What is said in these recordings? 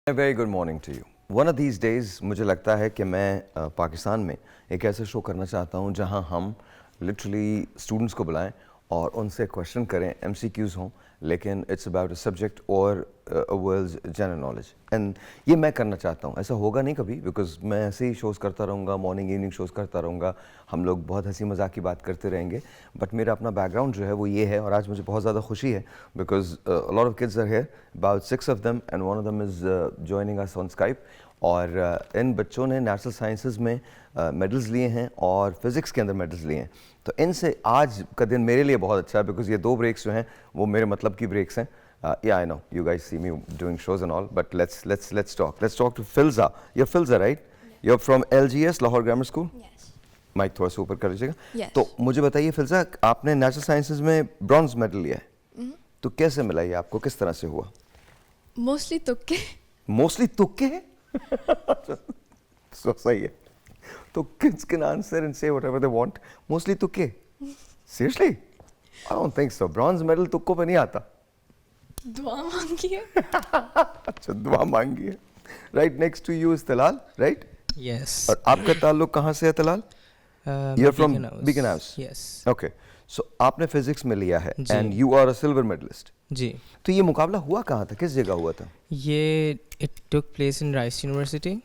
A very good morning to you. One of these days मुझे लगता है कि मैं पाकिस्तान में एक ऐसा शो करना चाहता हूँ जहाँ हम लिटरली स्टूडेंट्स को बुलाएं और उनसे क्वेश्चन करें, MCQs हों, लेकिन इट्स अबाउट अ सब्जेक्ट और वर्ल्ड्स जनरल नॉलेज. एंड ये मैं करना चाहता हूँ. ऐसा होगा नहीं कभी, बिकॉज मैं ऐसे ही शोज़ करता रहूँगा, मॉर्निंग इवनिंग शोज़ करता रहूँगा, हम लोग बहुत हंसी मजाक की बात करते रहेंगे. बट मेरा अपना बैकग्राउंड जो है वो ये है, और आज मुझे बहुत ज़्यादा खुशी है because lot of kids are here, about 6 of them, and one of them is joining us on Skype. और इन बच्चों ने नेचुरल साइंसेज में मेडल्स लिए हैं और फिज़िक्स के अंदर मेडल्स लिए हैं. तो इनसे आज का दिन मेरे लिए बहुत अच्छा है बिकॉज ये दो ब्रेक्स जो हैं वो मेरे मतलब की ब्रेक्स हैं. Yeah, I know you guys see me doing shows and all, but let's talk. Let's talk to Filza. You're Filza, right? You're from LGS, Lahore Grammar School. Yes. Mike थोड़ा सा ऊपर कर लीजिएगा. Yes. तो मुझे बताइए फिल्जा, आपने नेचुरल साइंसेज में ब्रॉन्ज मेडल लिया है. तो कैसे मिला ये आपको, किस तरह से हुआ? Mostly तुक्के. मोस्टली तुक्के. So सही है. तो kids can answer and say whatever they want. Mostly तुक्के. Seriously? I don't think so. Bronze medal तुक्कों पे नहीं आता. दुआ मांगी है. अच्छा, दुआ मांगी है. Right next to you is Talal, right? Yes. और आपका ताल्लुक कहाँ से है Talal? You're from Beacon House. Yes. Okay. So आपने फिजिक्स में लिया है जी. and you are a silver medalist. जी. तो ये मुकाबला हुआ कहाँ था, किस जगह हुआ था? ये it took place in Rice University.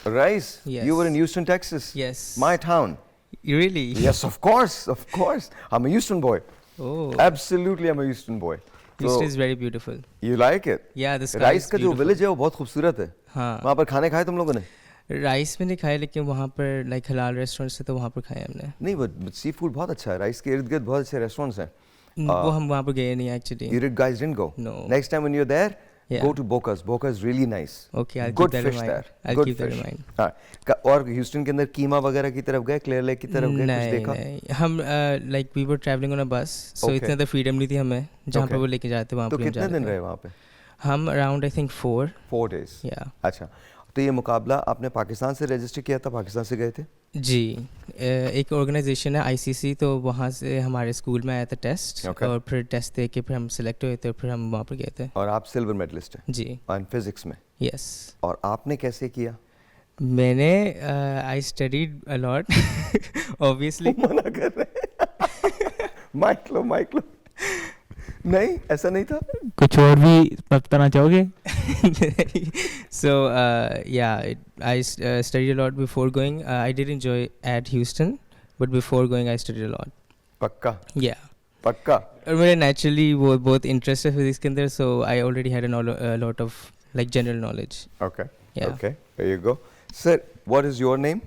Rice? Yes. You were in Houston, Texas? Yes. My town. Really? Yes, of course, of course. I'm a Houston boy. Oh. Absolutely, I'm a Houston boy. Houston is very beautiful. You like it? Yeah, the sky rice is का जो beautiful. Village है वो बहुत खूबसूरत है. हाँ. वहाँ पर खाने खाए तुम लोगों ने? राइस में नहीं खाए, लेकिन वहाँ पर लाइक हलाल रेस्टोरेंट से तो वहाँ पर खाए हमने. नहीं, बट सी फूड बहुत अच्छा है. राइस के इर्द गिर्द बहुत अच्छे रेस्टोरेंट्स हैं. वो हम वहाँ पर गए नहीं actually. You guys didn't go? No. Next time when you're there, Yeah. go to Boca's. Boca is really nice. Okay, I'll Good keep that in fish mind. there. I'll Good keep that in fish. mind. हाँ. और Houston के अंदर कीमा वगैरह की तरफ गए, clear lake की तरफ गए, कुछ नहीं देखा? नहीं, हम like we were travelling on a bus, so Okay. इतना ज़्यादा फ्रीडम नहीं थी हमें जहाँ Okay. पर वो लेके जाते वहाँ तो पर हम कितने जा दिन रहे रहे थे. वहाँ पे? हम अराउंड आई थिंक 4. 4 days. या. अच्छा. तो ये मुकाबला आपने पाकिस्तान से रजिस्टर किया था, पाकिस्तान से गए थे? जी. एक ऑर्गेनाइजेशन है ICC, तो वहाँ से हमारे स्कूल में आया था टेस्ट. Okay. और फिर टेस्ट दे के फिर हम सिलेक्ट हुए थे, फिर हम वहाँ पर गए थे. और आप सिल्वर मेडलिस्ट हैं जी. और फिजिक्स में. यस. और आपने कैसे किया? मैंने I studied a lot obviously. मना कर रहे हैं. माइक लो. नहीं, ऐसा नहीं था. कुछ और भी बताना चाहोगे? So yeah, I studied a lot before going. I did enjoy at Houston, but before going I studied a lot. पक्का? Yeah. पक्का? और मेरे नेचुरली वो बहुत इंटरेस्ट है फिजिक्स के अंदर, so I already had a lot of like general knowledge. Okay. Yeah. Okay. There you go. Sir, what is your name?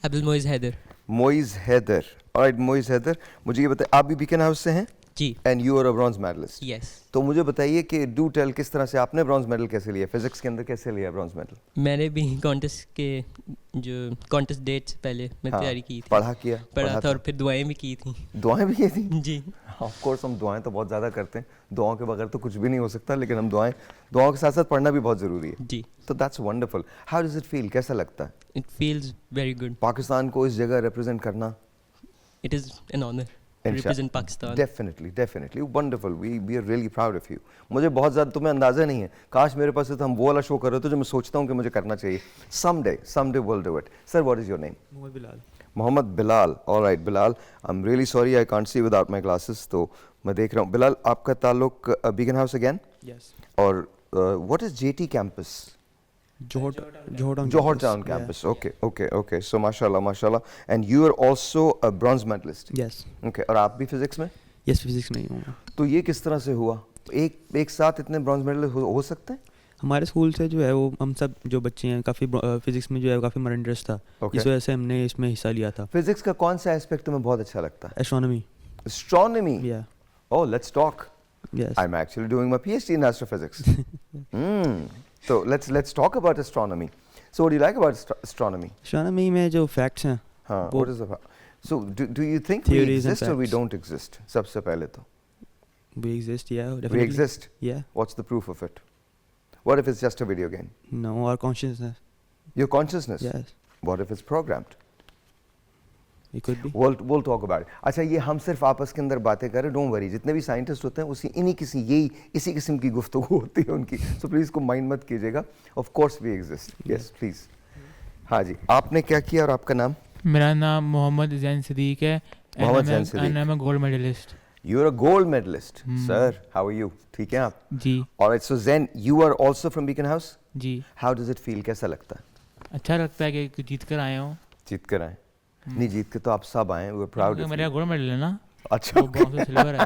Abdul Moiz Haider. Moiz Haider. Alright, Moiz Haider. मुझे ये बताइए, आप भी बीकन हाउस से हैं? जी. And you are a bronze medalist. Yes. तो मुझे बताइए कि डू टेल, किस तरह से आपने ब्रॉन्ज मेडल कैसे लिया, फिजिक्स के अंदर कैसे लिया ब्रॉन्ज मेडल? मैंने भी कॉन्टेस्ट के जो कॉन्टेस्ट डेट से पहले मैं हाँ, तैयारी की थी. पढ़ा था और फिर दुआएं भी की थी. दुआएं भी की थी? जी. ऑफ कोर्स, हम दुआएं तो बहुत ज़्यादा करते हैं. दुआओं के बगैर तो कुछ भी नहीं हो सकता, लेकिन हम दुआओं के साथ साथ पढ़ना भी बहुत ज़रूरी है. जी. तो that's wonderful. How does it feel, कैसा लगता है it feels very good. Pakistan को इस जगह रिप्रेजेंट करना? It is an honour to represent Pakistan. Definitely wonderful. We are really proud of you. मुझे बहुत ज़्यादा, तुम्हें अंदाज़ा नहीं है, काश मेरे पास तो हम वो वाला शो कर रहे थे जो मैं सोचता हूँ कि मुझे करना चाहिए. someday we'll do it. Sir, what is your name? Mohammad Bilal. Mohammad Bilal. Alright Bilal, I am really sorry I can't see without my glasses. तो मैं देख रहा हूँ. बिलाल, आपका ताल्लुक बीगन हाउस अगेन? यस. और what is JT campus? Johor Town campus. Okay. So mashallah. And you are also a bronze medalist. Yes. Okay. और आप भी फिजिक्स में? यस, फिजिक्स में ही हूँ. तो ये किस तरह से हुआ? एक साथ इतने ब्रॉन्ज मेडल हो सकते हैं? हमारे स्कूल से जो है वो हम सब जो बच्चे हैं काफ़ी फिजिक्स में जो है काफ़ी हमारा इंटरेस्ट था. Okay. इस वजह से हमने इसमें हिस्सा लिया था. फिजिक्स का कौन सा एस्पेक्ट तुम्हें बहुत अच्छा लगता है? एस्ट्रोनॉमी. एस्ट्रोनॉमी. या. Oh, let's talk. Yes. I'm actually doing my PhD in astrophysics. So let's talk about astronomy. So what do you like about astronomy? Astronomy में जो फैक्ट्स हैं हाँ, वो- what is the So do you think we Theories and exist or we facts. don't exist? सबसे पहले तो we exist. Yeah, we definitely. exist. Yeah. What's the proof of it? What if it's just a video game? No, our consciousness. Your consciousness? Yes. What if it's programmed? It could be. we'll talk about it. अच्छा, ये हम सिर्फ आपस के अंदर बातें कर रहे हैं, डोंट वरी, जितने भी साइंटिस्ट होते हैं उसी इसी किस्म की गुफ्तगू होती है उनकी, सो प्लीज़ को माइंड मत कीजिएगा, of course we exist, yes please. हाँ जी, आपने क्या किया और आपका नाम? मेरा नाम मोहम्मद जैन सिद्दीक है। Mohammad Zain Siddique. And I am a gold medalist. You are a gold medalist, sir, how are you? ठीक है आप? जी alright, so Zain you are also from Beacon House, जी। हाउ डज इट फील, कैसा लगता है? अच्छा लगता है कि जीत कर आया हूँ। जीत कर आए? नहीं, जीत के तो आप सब आए, वी आर प्राउड ऑफ मेरा यू। गोल्ड मेडल है ना, अच्छा, तो ब्रॉन्ज और सिल्वर है,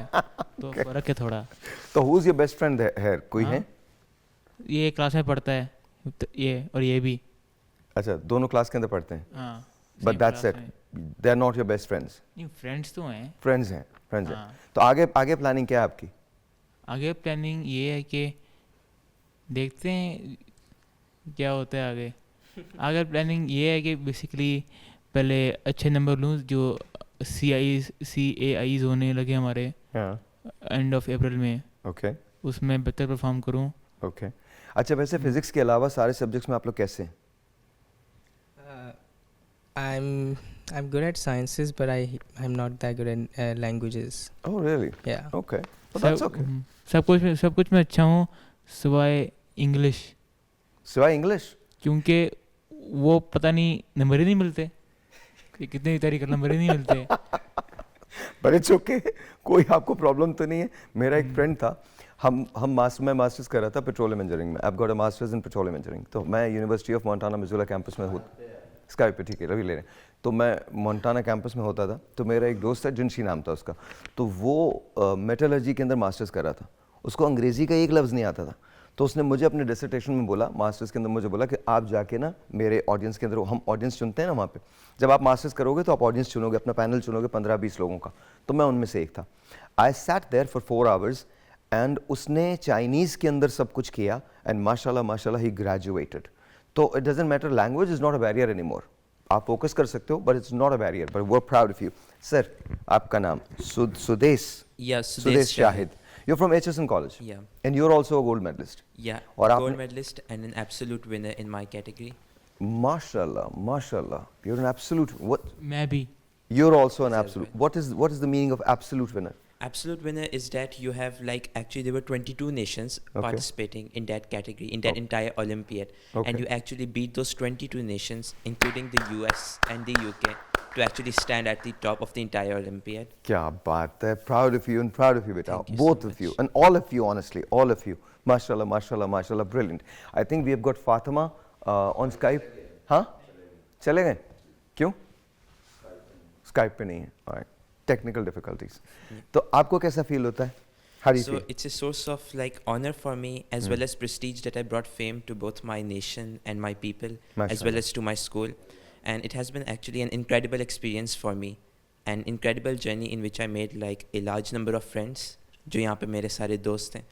तो फर्क है थोड़ा। तो who is your best friend here, कोई है? ये क्लास में पढ़ता है, तो ये और ये भी। अच्छा, दोनों क्लास के अंदर पढ़ते हैं, हाँ, but same that's class it, में। They are not your best friends? नहीं, फ्रेंड्स तो हैं। फ्रेंड्स हैं, फ्रेंड्स हैं। हाँ। तो आगे प्लानिंग क्या है आपकी? आगे प्लानिंग ये है कि देखते हैं क्या होता है आगे। आगे प्लानिंग ये है कि बेसिकली पहले अच्छे नंबर लूँ, जो CAIs होने लगे हमारे हाँ, एंड ऑफ अप्रैल में, ओके उसमें बेहतर परफॉर्म करूँ। ओके। अच्छा, वैसे फिजिक्स के अलावा सारे सब्जेक्ट्स में आप लोग कैसे हैं? I'm good at sciences, but I'm not that good at languages. Oh really? Yeah. Okay. Well, that's okay. सब कुछ में अच्छा हूँ सिवाय इंग्लिश, सिवाय इंग्लिश? क्योंकि वो पता नहीं नंबर ही नहीं मिलते, कि कितनी तारीख नंबर ही नहीं मिलते। But it's okay. कोई आपको प्रॉब्लम तो नहीं है। मेरा एक फ्रेंड था, मैं मास्टर्स कर रहा था पेट्रोलियम इंजीनियरिंग में, I've got a master's in petroleum engineering, तो मैं यूनिवर्सिटी ऑफ मोंटाना मिज़ोला कैंपस में हूँ, स्काइप पे, ठीक है, रवि ले रहे हैं, तो मैं मोंटाना कैंपस में होता था। तो मेरा एक दोस्त है, जिनशी नाम था उसका, तो वो मेटलर्जी के अंदर मास्टर्स कर रहा था, उसको अंग्रेज़ी का एक लफ्ज़ नहीं आता था, तो उसने मुझे अपने डिसर्टेशन में बोला, मास्टर्स के अंदर मुझे बोला कि आप जाके ना मेरे ऑडियंस के अंदर, हम ऑडियंस चुनते हैं ना वहाँ पे, जब आप मास्टर्स करोगे तो आप ऑडियंस चुनोगे, अपना पैनल चुनोगे 15-20 लोगों का, तो मैं उनमें से एक था। I sat there for 4 hours and उसने चाइनीज़ के अंदर सब कुछ किया एंड माशाल्लाह ही ग्रेजुएटेड। तो it doesn't matter, language is not a barrier any more, आप फोकस कर सकते हो, but it's not a barrier, but we are proud of you. Sir, आपका नाम? Sudesh Shahid. You're from HSN College? Yeah. And you're also a gold medalist? Yeah, और gold आपने- medalist and an absolute winner in my category. Mashallah, you're an absolute, what? मैं भी। You're also an Yes, absolute, right. what is the meaning of absolute winner? Absolute winner is that you have actually there were 22 nations Okay. participating in that category, in that entire Olympiad. Okay. And you actually beat those 22 nations, including the US and the UK, to actually stand at the top of the entire Olympiad. क्या बात है, proud of you and proud of you beta, Thank you so both of much. you and all of you, honestly, all of you. Mashallah, brilliant. I think we have got Fatima on Skype. हाँ, चले गए? क्यों? Skype पे नहीं है, alright. Technical difficulties. तो आपको कैसा feel होता है? How do you So feel? it's a source of honor for me, as well as prestige, that I brought fame to both my nation and my people, as Mashallah. well as to my school. And it has been actually an incredible experience for me, an incredible journey in which I made a large number of friends, जो यहाँ पे मेरे सारे दोस्त हैं,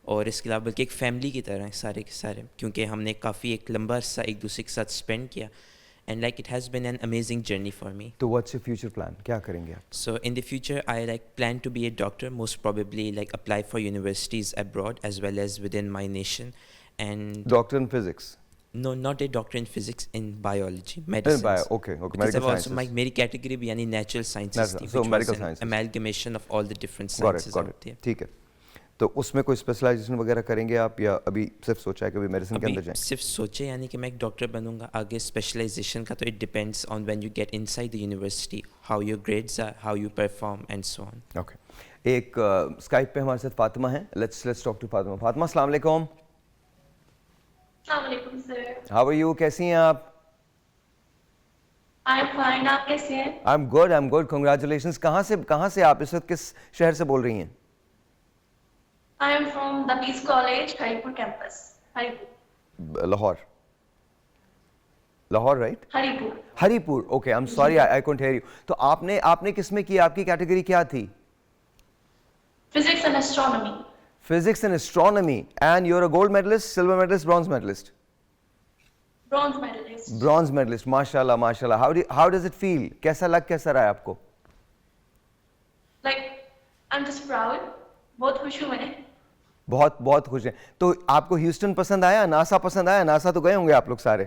और इसके अलावा बल्कि एक फैमिली की तरह हैं सारे के सारे, क्योंकि हमने काफ़ी एक लंबा अरसा एक दूसरे के साथ स्पेंड किया, and it has been an amazing journey for me. तो what's your future plan? क्या करेंगे आप? So in the future, I plan to be a doctor, most probably apply for universities abroad as well as within my nation. And Doctor in physics? no, not a doctor in physics, in biology, In medicine. bio, okay, Because medical I've also sciences. मेरी category भी यानी natural sciences Natural, थी, so which medical was an sciences. amalgamation of all the different Got sciences it. out there. ठीक है, तो उसमें कोई specialisation वगैरह करेंगे आप, या अभी सिर्फ सोचा है कि अभी मेडिसिन के अंदर अभी जाएं? सिर्फ सोचे यानी कि मैं एक डॉक्टर बनूंगा, आगे स्पेशलाइजेशन का तो it depends on when you get inside the university, how your grades are, how you perform and so on. Okay, एक स्काइप पे हमारे साथ फातिमा है, let's talk to Fatima. Fatima, अस्सलाम वालेकुम। अस्सलाम वालेकुम सर। हाउ आर यू, कैसी हैं आप? आई एम फाइन, आप कैसे हैं? I am good, congratulations. कहाँ से आप इस वक्त किस शहर से बोल रही हैं? I am from the Peace College Haripur campus. Haripur Lahore right? Haripur, okay, I am sorry, I couldn't hear you. तो आपने किस में किया, आपकी कैटेगरी क्या थी? Physics and astronomy. Physics and astronomy, and you are a gold medalist, silver medalist, bronze medalist? Bronze medalist. Bronze medalist, माशाल्लाह। How does it feel, कैसा रहा है आपको? आई एम जस्ट प्राउड, बहुत खुश हूँ मैं। बहुत खुश हैं। तो आपको ह्यूस्टन पसंद आया, नासा पसंद आया? नासा तो गए होंगे आप लोग सारे?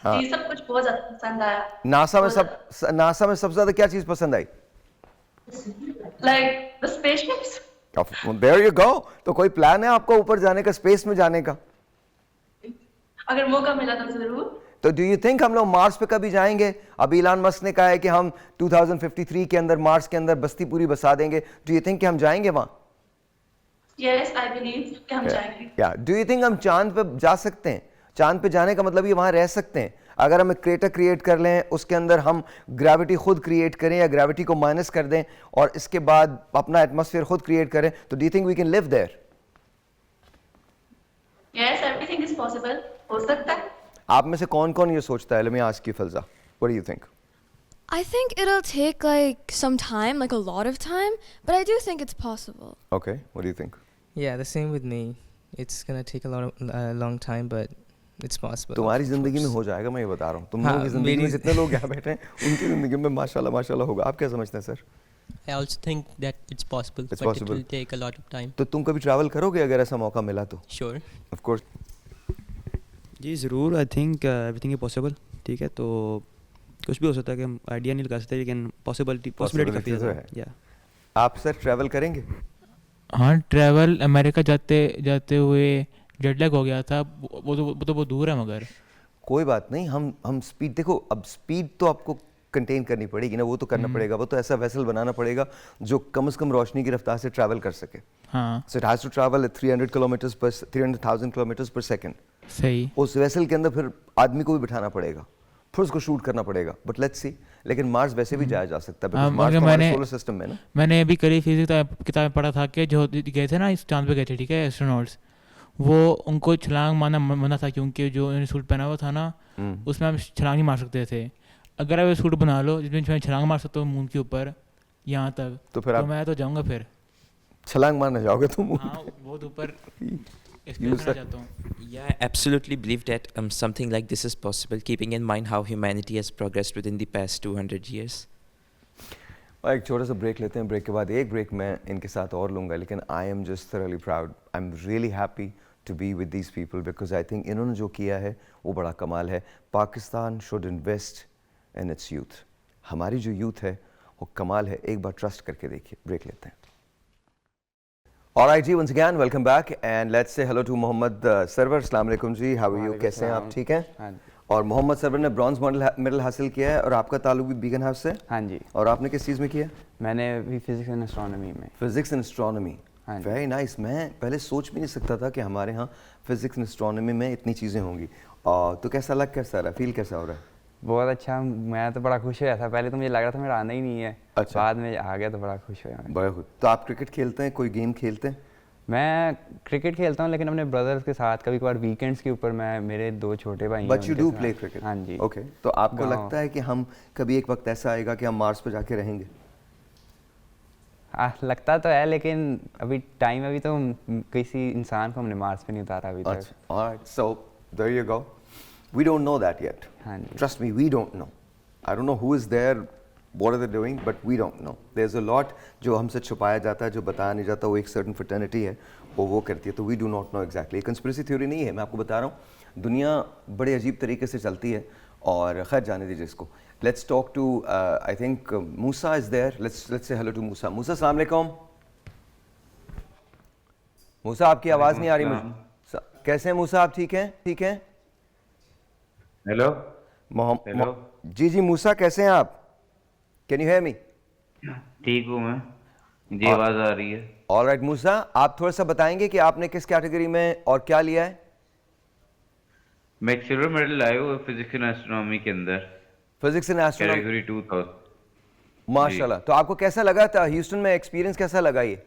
हाँ। जी सब कुछ बहुत ज्यादा पसंद आया। नासा में सबसे ज्यादा क्या चीज पसंद आई? Like the spaceships. There you go. तो कोई प्लान है आपका ऊपर जाने का, स्पेस में जाने का? अगर मौका मिला तो जरूर। तो डू यू थिंक हम लोग मार्स पे कभी जाएंगे? अभी इलान मस्क ने कहा है कि हम 2053 के अंदर मार्स के अंदर बस्ती पूरी बसा देंगे। डू यू थिंक कि हम जाएंगे वहां? यस आई बिलीव कि हम जाएंगे। या डू यू थिंक हम चांद पे जा सकते हैं? चांद पे जाने का मतलब ये वहां रह सकते हैं। अगर हम एक क्रेटर क्रिएट कर लें, उसके अंदर हम ग्रेविटी खुद क्रिएट करें या ग्रेविटी को माइनस कर दें और इसके बाद अपना एटमॉस्फेयर खुद क्रिएट करें, तो do you think we can live there? Yes everything is possible. हो सकता है। आप में से कौन कौन ये सोचता है? Let me ask you Filza, what do you think? I think it'll take like some time, like a lot of time, but I do think it's possible. Okay, what do you think? Yeah, the same with me. It's gonna take a long time, but it's possible. तुम्हारी of जिंदगी में course. हो जाएगा, मैं ये बता रहा हूँ। तुम हाँ, लोगों की जिंदगी में मेरी- जितने लोग यहाँ बैठे हैं उनकी जिंदगी में माशाल्लाह माशाल्लाह होगा। आप क्या समझते हैं sir? I also think that it's possible, It's but possible. it will take a lot of time. तो तुम कभी ट्रैवल करोगे अगर ऐसा मौका मिला तो? Sure. Of course. जी ज़रूर, I think everything is possible. ठीक है, तो कुछ भी हो सकता है कि हम आइडिया नहीं लगा सकते, लेकिन पॉसिबिलिटी काफ़ी तो ज़्यादा है। या आप सर ट्रैवल करेंगे? हाँ ट्रैवल अमेरिका जाते जाते हुए जेट लैग हो गया था। वो तो बहुत दूर है मगर। कोई बात नहीं, हम स्पीड देखो, अब स्पीड तो आपको कंटेन करनी पड़ेगी ना, वो तो करना पड़ेगा। वो तो ऐसा वेसल बनाना पड़ेगा जो कम से कम रोशनी की रफ्तार से ट्रैवल कर सके। हाँ so it has to travel at 300,000 kilometres per second. सही। उस वेसल के अंदर फिर आदमी को भी बिठाना पड़ेगा, फिर उसको शूट करना पड़ेगा। बट लेट्स सी, लेकिन मार्स वैसे भी जाया जा सकता है हाँ, बिकॉज़ मार्स मगर हमारे मैंने- सोलर सिस्टम में ना। मैंने अभी करीब फिजिक्स किताब में पढ़ा था कि जो गए थे ना इस चांद पे गए थे, ठीक है, एस्ट्रोनॉट्स, वो उनको छलांग मारना मना था क्योंकि जो उन्होंने सूट पहना हुआ था ना उसमें हम छलांग नहीं मार सकते थे। अगर आप सूट बना लो जिसमें छलांग मार सकते हो मून के ऊपर यहाँ तक, तो फिर तो आप मैं तो जाऊँगा फिर। छलांग मारने जाओगे तुम? हाँ बहुत ऊपर You एक्सपीरियंस करना said- चाहता हूँ। Yeah, I absolutely believe that something like this is possible, keeping in mind how humanity has progressed within the past 200 years. और एक छोटा सा ब्रेक लेते हैं। ब्रेक के बाद एक ब्रेक मैं इनके साथ और लूँगा, लेकिन I am just thoroughly proud, I am really happy to be with these people because I think इन्होंने जो किया है वो बड़ा कमाल है। Pakistan should invest in its youth. हमारी जो यूथ है वो कमाल है, एक बार ट्रस्ट करके देखिए। ब्रेक लेते हैं। Alright जी, once again welcome back and let's say hello to Mohammad Sarwar. अस्सलाम वालेकुम जी, how are you? कैसे हैं आप? ठीक हैं? हाँ जी। और मोहम्मद सरवर ने ब्रॉन्ज मेडल हासिल किया है और आपका ताल्लुक भी बीगन हाउस से? हाँ जी, और आपने किस चीज़ में किया? मैंने अभी फिजिक्स एंड एस्ट्रोनॉमी में। Physics and astronomy. हाँ जी। Very nice. मैं पहले सोच भी नहीं सकता था कि हमारे यहाँ फिजिक्स एंड एस्ट्रोनॉमी में इतनी चीज़ें होंगी। तो कैसा लग, कैसा रहा, फील कैसा हो रहा है? बहुत अच्छा, मैं तो बड़ा खुश हुआ था। पहले तो मुझे लग रहा था मेरा आना ही नहीं है। अच्छा। बाद में आ गया तो बड़ा खुश हुआ मैं। बड़ा खुश। तो आप क्रिकेट खेलते हैं, कोई गेम खेलते हैं? मैं क्रिकेट खेलता हूँ लेकिन अपने ब्रदर्स के साथ, कभी कभार वीकेंड्स के ऊपर मैं, मेरे 2 छोटे भाई हैं बट यू उनके डू साथ। Play cricket? हाँ जी। ओके, तो आपको गाँव। लगता है कि हम कभी एक वक्त ऐसा आएगा कि हम मार्स पर जाके रहेंगे? लगता तो है, लेकिन अभी टाइम, अभी तो किसी इंसान को हमने मार्स पे नहीं उतारा अभी तक। अच्छा, alright, so there you go. We don't know that yet. हाँ जी। Trust me, we don't know. I don't know who is there, what are they doing, but we don't know. There's a lot जो हमसे छुपाया जाता है, जो बताया नहीं जाता, वो एक certain fraternity है, वो करती है, तो we do not know exactly. Conspiracy theory नहीं है, मैं आपको बता रहा हूँ, दुनिया बड़े अजीब तरीके से चलती है और खैर जाने दीजिए इसको। Let's talk to, I think Musa is there. Let's say hello to Musa. Musa, अस्सलाम वालेकुम। मूसा, आपकी आवाज़ नहीं आ रही मुझे। कैसे हैं मूसा, आप ठीक हैं? ठीक हैं? हेलो। मोहम्मद जी जी, मूसा कैसे हैं आप? Can you hear me? ठीक हूँ मैं, जी आवाज़ आ रही है। ऑलराइट मूसा, आप थोड़ा सा बताएंगे कि आपने किस कैटेगरी में और क्या लिया है? मैं एक सिल्वर मेडल लाया हूँ फिजिक्स एंड एस्ट्रोनॉमी के अंदर, फिजिक्स एंड एस्ट्रोनॉमी। कैटेगरी 2000। माशाल्लाह। तो आपको कैसा लगा था ह्यूस्टन में, एक्सपीरियंस कैसा लगा ये?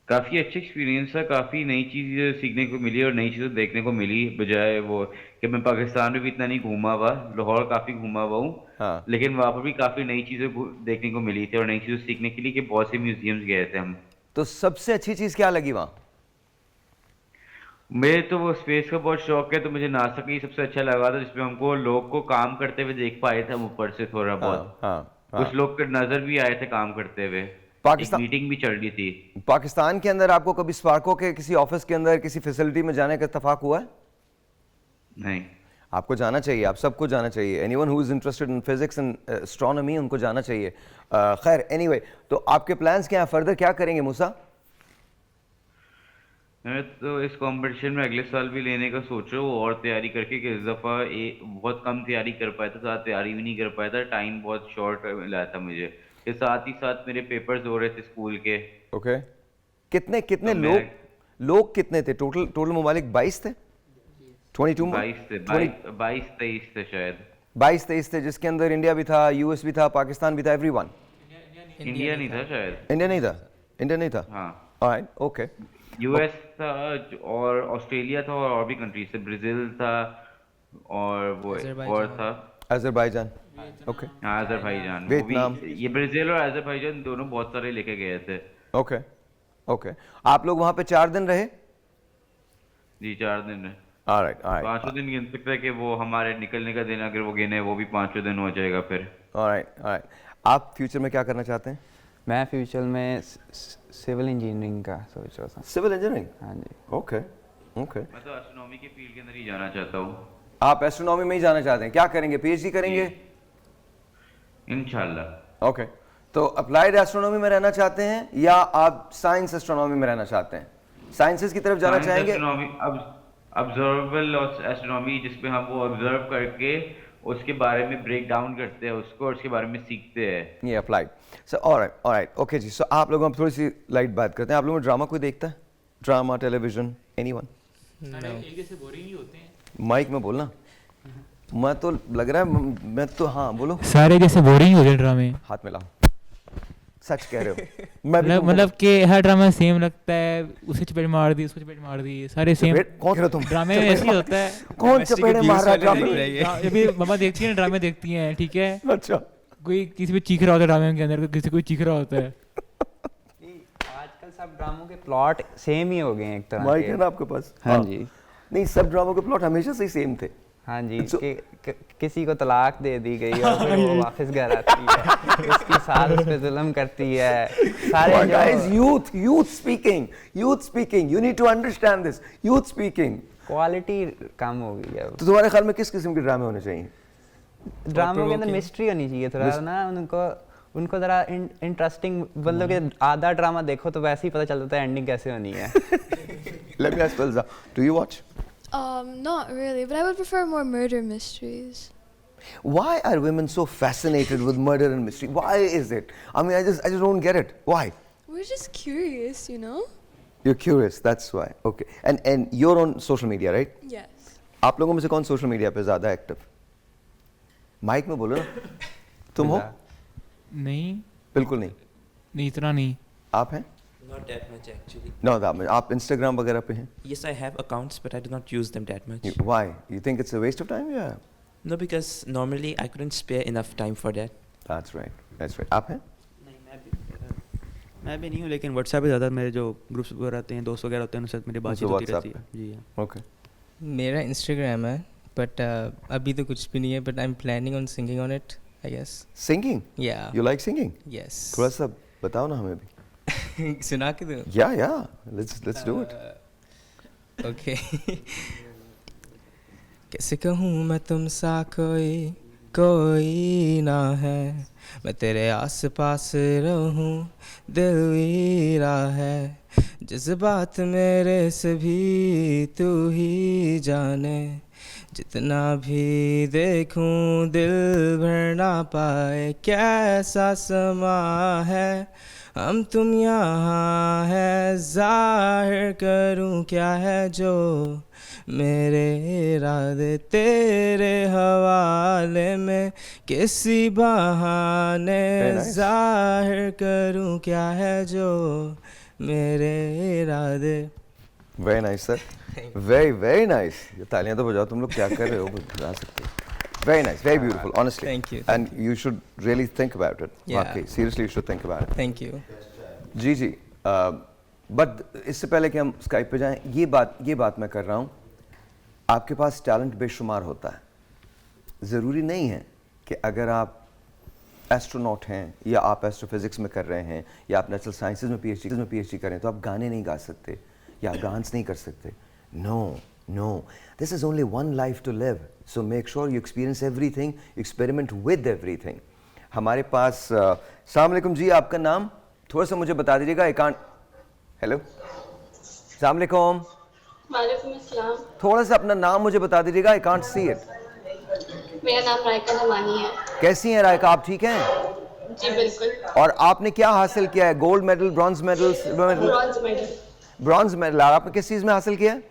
काफ़ी अच्छा एक्सपीरियंस था, काफ़ी नई चीज़ सीखने को मिली और नई चीज़ें देखने को मिली, बजाय वो कि मैं पाकिस्तान में भी इतना नहीं घूमा हुआ, लाहौर काफ़ी घूमा हुआ हूँ। हाँ। लेकिन वहाँ पर भी काफ़ी नई चीज़ें देखने को मिली थी और नई चीज़ें सीखने के लिए कि बहुत से म्यूजियम्स गए थे हम। तो सबसे अच्छी चीज़ क्या लगी वहाँ? मेरे तो वो स्पेस का बहुत शौक है, तो मुझे नासा का ही सबसे अच्छा लगा था, जिसमें हमको लोग को काम करते हुए देख पाए थे हम ऊपर से थोड़ा बहुत। हाँ, कुछ लोग के नजर भी आए थे काम करते हुए। पाकिस्तान मीटिंग भी चल रही थी। पाकिस्तान के अंदर आपको कभी स्पार्को के किसी ऑफिस के अंदर किसी फैसिलिटी में जाने का इत्तेफाक हुआ है? नहीं। आपको जाना चाहिए, आप सबको जाना चाहिए, anyone who is interested in physics and astronomy उनको जाना चाहिए। खैर एनीवे, तो आपके प्लान्स क्या हैं, फर्दर क्या करेंगे मूसा? मैं तो इस कंपटीशन में अगले साल भी लेने का सोच रहा हूँ और तैयारी करके, कि इस दफ़ा बहुत कम तैयारी कर पाया था, ज़्यादा तैयारी भी नहीं कर पाया था, टाइम बहुत शॉर्ट मिला था मुझे, के साथ ही साथ मेरे पेपर्स हो रहे थे स्कूल के। ओके, कितने कितने तो लोग कितने थे टोटल ममालिक? 22 थे, 22 22-23 थे शायद। 22-23 थे, जिसके अंदर इंडिया भी था, यूएस भी था, पाकिस्तान भी था, एवरीवन। इंडिया नहीं था शायद। इंडिया नहीं था। हाँ, ऑलराइट, ओके। यूएस था और ऑस्ट्रेलिया था और भी कंट्रीज थे, ब्राज़ील था और वो और था अज़रबैजान, ओके। हाँ, अज़रबैजान, वो वियतनाम। भी, ये ब्राज़ील और अज़रबैजान दोनों बहुत सारे लेके गए थे। ओके ओके, आप लोग वहाँ पे 4 दिन रहे? जी, 4 दिन रहे। ऑलराइट ऑलराइट, 5वें दिन गिन सकते हैं कि वो हमारे निकलने का दिन, अगर वो गिने वो भी 5वें दिन हो जाएगा फिर। ऑलराइट। आप फ्यूचर में क्या करना चाहते हैं? मैं फ्यूचर में सिविल इंजीनियरिंग का सोच रहा था। Civil engineering? हाँ जी। Okay okay. मैं तो एस्ट्रोनॉमी के फील्ड के अंदर ही जाना चाहता हूँ। आप एस्ट्रोनॉमी में ही जाना चाहते हैं? क्या करेंगे, पीएचडी करेंगे? इंशाल्लाह। ओके, तो अप्लाइड एस्ट्रोनॉमी में रहना चाहते हैं या आप साइंस एस्ट्रोनॉमी में रहना चाहते हैं? साइंसेस की तरफ जाना चाहेंगे? ऑब्जर्वेबल एस्ट्रोनॉमी, जिसमें हम वो ऑब्जर्व करके उसके बारे में ब्रेक डाउन करते हैं उसको और उसके बारे में सीखते हैं। ये अप्लाइड। सो ऑलराइट ओके जी। सो आप लोगों में थोड़ी सी लाइट बात करते हैं। आप लोगों में ड्रामा कोई देखता है? Drama, television, anyone? एक जैसे बोरिंग ही होते हैं। माइक में बोलना। मैं तो लग रहा है मैं तो, हाँ बोलो। सारे जैसे बोरिंग ही होते हैं ड्रामे। हाथ मिलाओ, सच कह रहे हो। मैं भी मतलब कि हर ड्रामा सेम लगता है, उसे चपेट मार दी, उसको चपेट मार दी, सारे सेम। कौन कह रहे हो तुम? ड्रामे में ऐसे ही होता है। कौन चपेड़े मार रहा है ड्रामे में? अभी मम्मा देखती है ना, ड्रामे देखती हैं, ठीक है। अच्छा, कोई किसी पे चीख रहा होता है ड्रामे के अंदर, किसी कोई चीख रहा होता है। आजकल सब ड्रामों के प्लॉट सेम ही हो गए हैं एक तरह माइक के। है ना आपके पास? हाँ जी। नहीं, सब ड्रामों के प्लॉट हमेशा से ही सेम थे। हाँ जी, किसी को तलाक दे दी गई और फिर वो वापस घर आती है, उसकी सास उस पे जुल्म करती है, सारे जो guys, youth speaking, you need to understand this, youth speaking। Quality कम हो गई है। तो तुम्हारे ख्याल में किस किस्म के ड्रामे होने चाहिए? ड्रामों के अंदर मिस्ट्री होनी चाहिए थोड़ा ना, उनको ज़रा इंटरेस्टिंग, मतलब कि आधा ड्रामा देखो तो वैसे ही पता चल जाता है एंडिंग कैसे होनी है। Let me ask Filza, do you watch? Not really, but I would prefer more murder mysteries. Why are women so fascinated with murder and mystery? Why is it? I mean, I just don't get it. Why? We're just curious, you know? You're curious, that's why. Okay. And you're on social media, right? Yes. आप लोगों में से कौन social media पे ज़्यादा active? Mic में बोलो ना। तुम हो? नहीं, बिल्कुल नहीं। नहीं इतना नहीं। आप हैं? Not that much actually. No, that much. आप इंस्टाग्राम वगैरह पे हैं? Yes, I have accounts, but I do not use them that much. Why? You think it's a waste of time? Yeah. No, because normally I couldn't spare enough time for that. That's right. That's right. आप हैं? मैं भी नहीं हूँ, लेकिन WhatsApp पे ज़्यादा मेरे जो ग्रुप्स वगैरह होते हैं, दोस्त वगैरह होते हैं, उनके साथ मेरी बातचीत होती रहती है। जी हाँ। Okay. मेरा इंस्टाग्राम है, बट अभी तो कुछ भी नहीं है, but I am planning on singing on it, I guess. Singing? या You like singing? यस। थोड़ा सा बताओ ना हमें भी। सुना के दो। Yeah. Let's do it. Okay. कैसे कहूँ मैं तुम सा कोई ना है, मैं तेरे आस पास रहूं दिल वीरा है, जज्बात मेरे से भी तू ही जाने, जितना भी देखूं दिल भर ना पाए, कैसा समा है हम तुम यहाँ है, जाहिर करूँ क्या है जो मेरे इरादे तेरे हवाले में, किसी बहाने जाहिर करूँ क्या है जो मेरे इरादे। Very nice, sir. Very nice. ये तालियां तो बजाओ, तुम लोग क्या कर रहे हो बजा सकते हो। Very nice, very beautiful, honestly. Thank you. And you should really think about it. Yeah. वाकई, seriously you should think about it. Thank you. जी बट इससे पहले कि हम स्काइप पे जाएं, ये बात मैं कर रहा हूँ, आपके पास टैलेंट बेशुमार होता है। ज़रूरी नहीं है कि अगर आप एस्ट्रोनॉट हैं या आप एस्ट्रोफिजिक्स में कर रहे हैं या आप नेचुरल साइंसेज में पीएचडी करें तो आप गाने नहीं गा सकते या आप डांस नहीं कर सकते। No, No, this is only one life to live. So make sure you experience everything, you experiment with everything. हमारे पास अस्सलाम वालेकुम जी, आपका नाम थोड़ा सा मुझे बता दीजिएगा. I can't. हेलो, अस्सलाम वालेकुम. वालेकुम अस्सलाम. थोड़ा सा अपना नाम मुझे बता दीजिएगा. आई कांट सी इट. मेरा नाम रायका नमानी है. कैसी हैं रायका, आप ठीक हैं? जी बिल्कुल. और आपने क्या हासिल किया है? Gold medal, bronze medal, silver medal? Bronze medal. Bronze medal. और आपने किस चीज़ में हासिल किया है?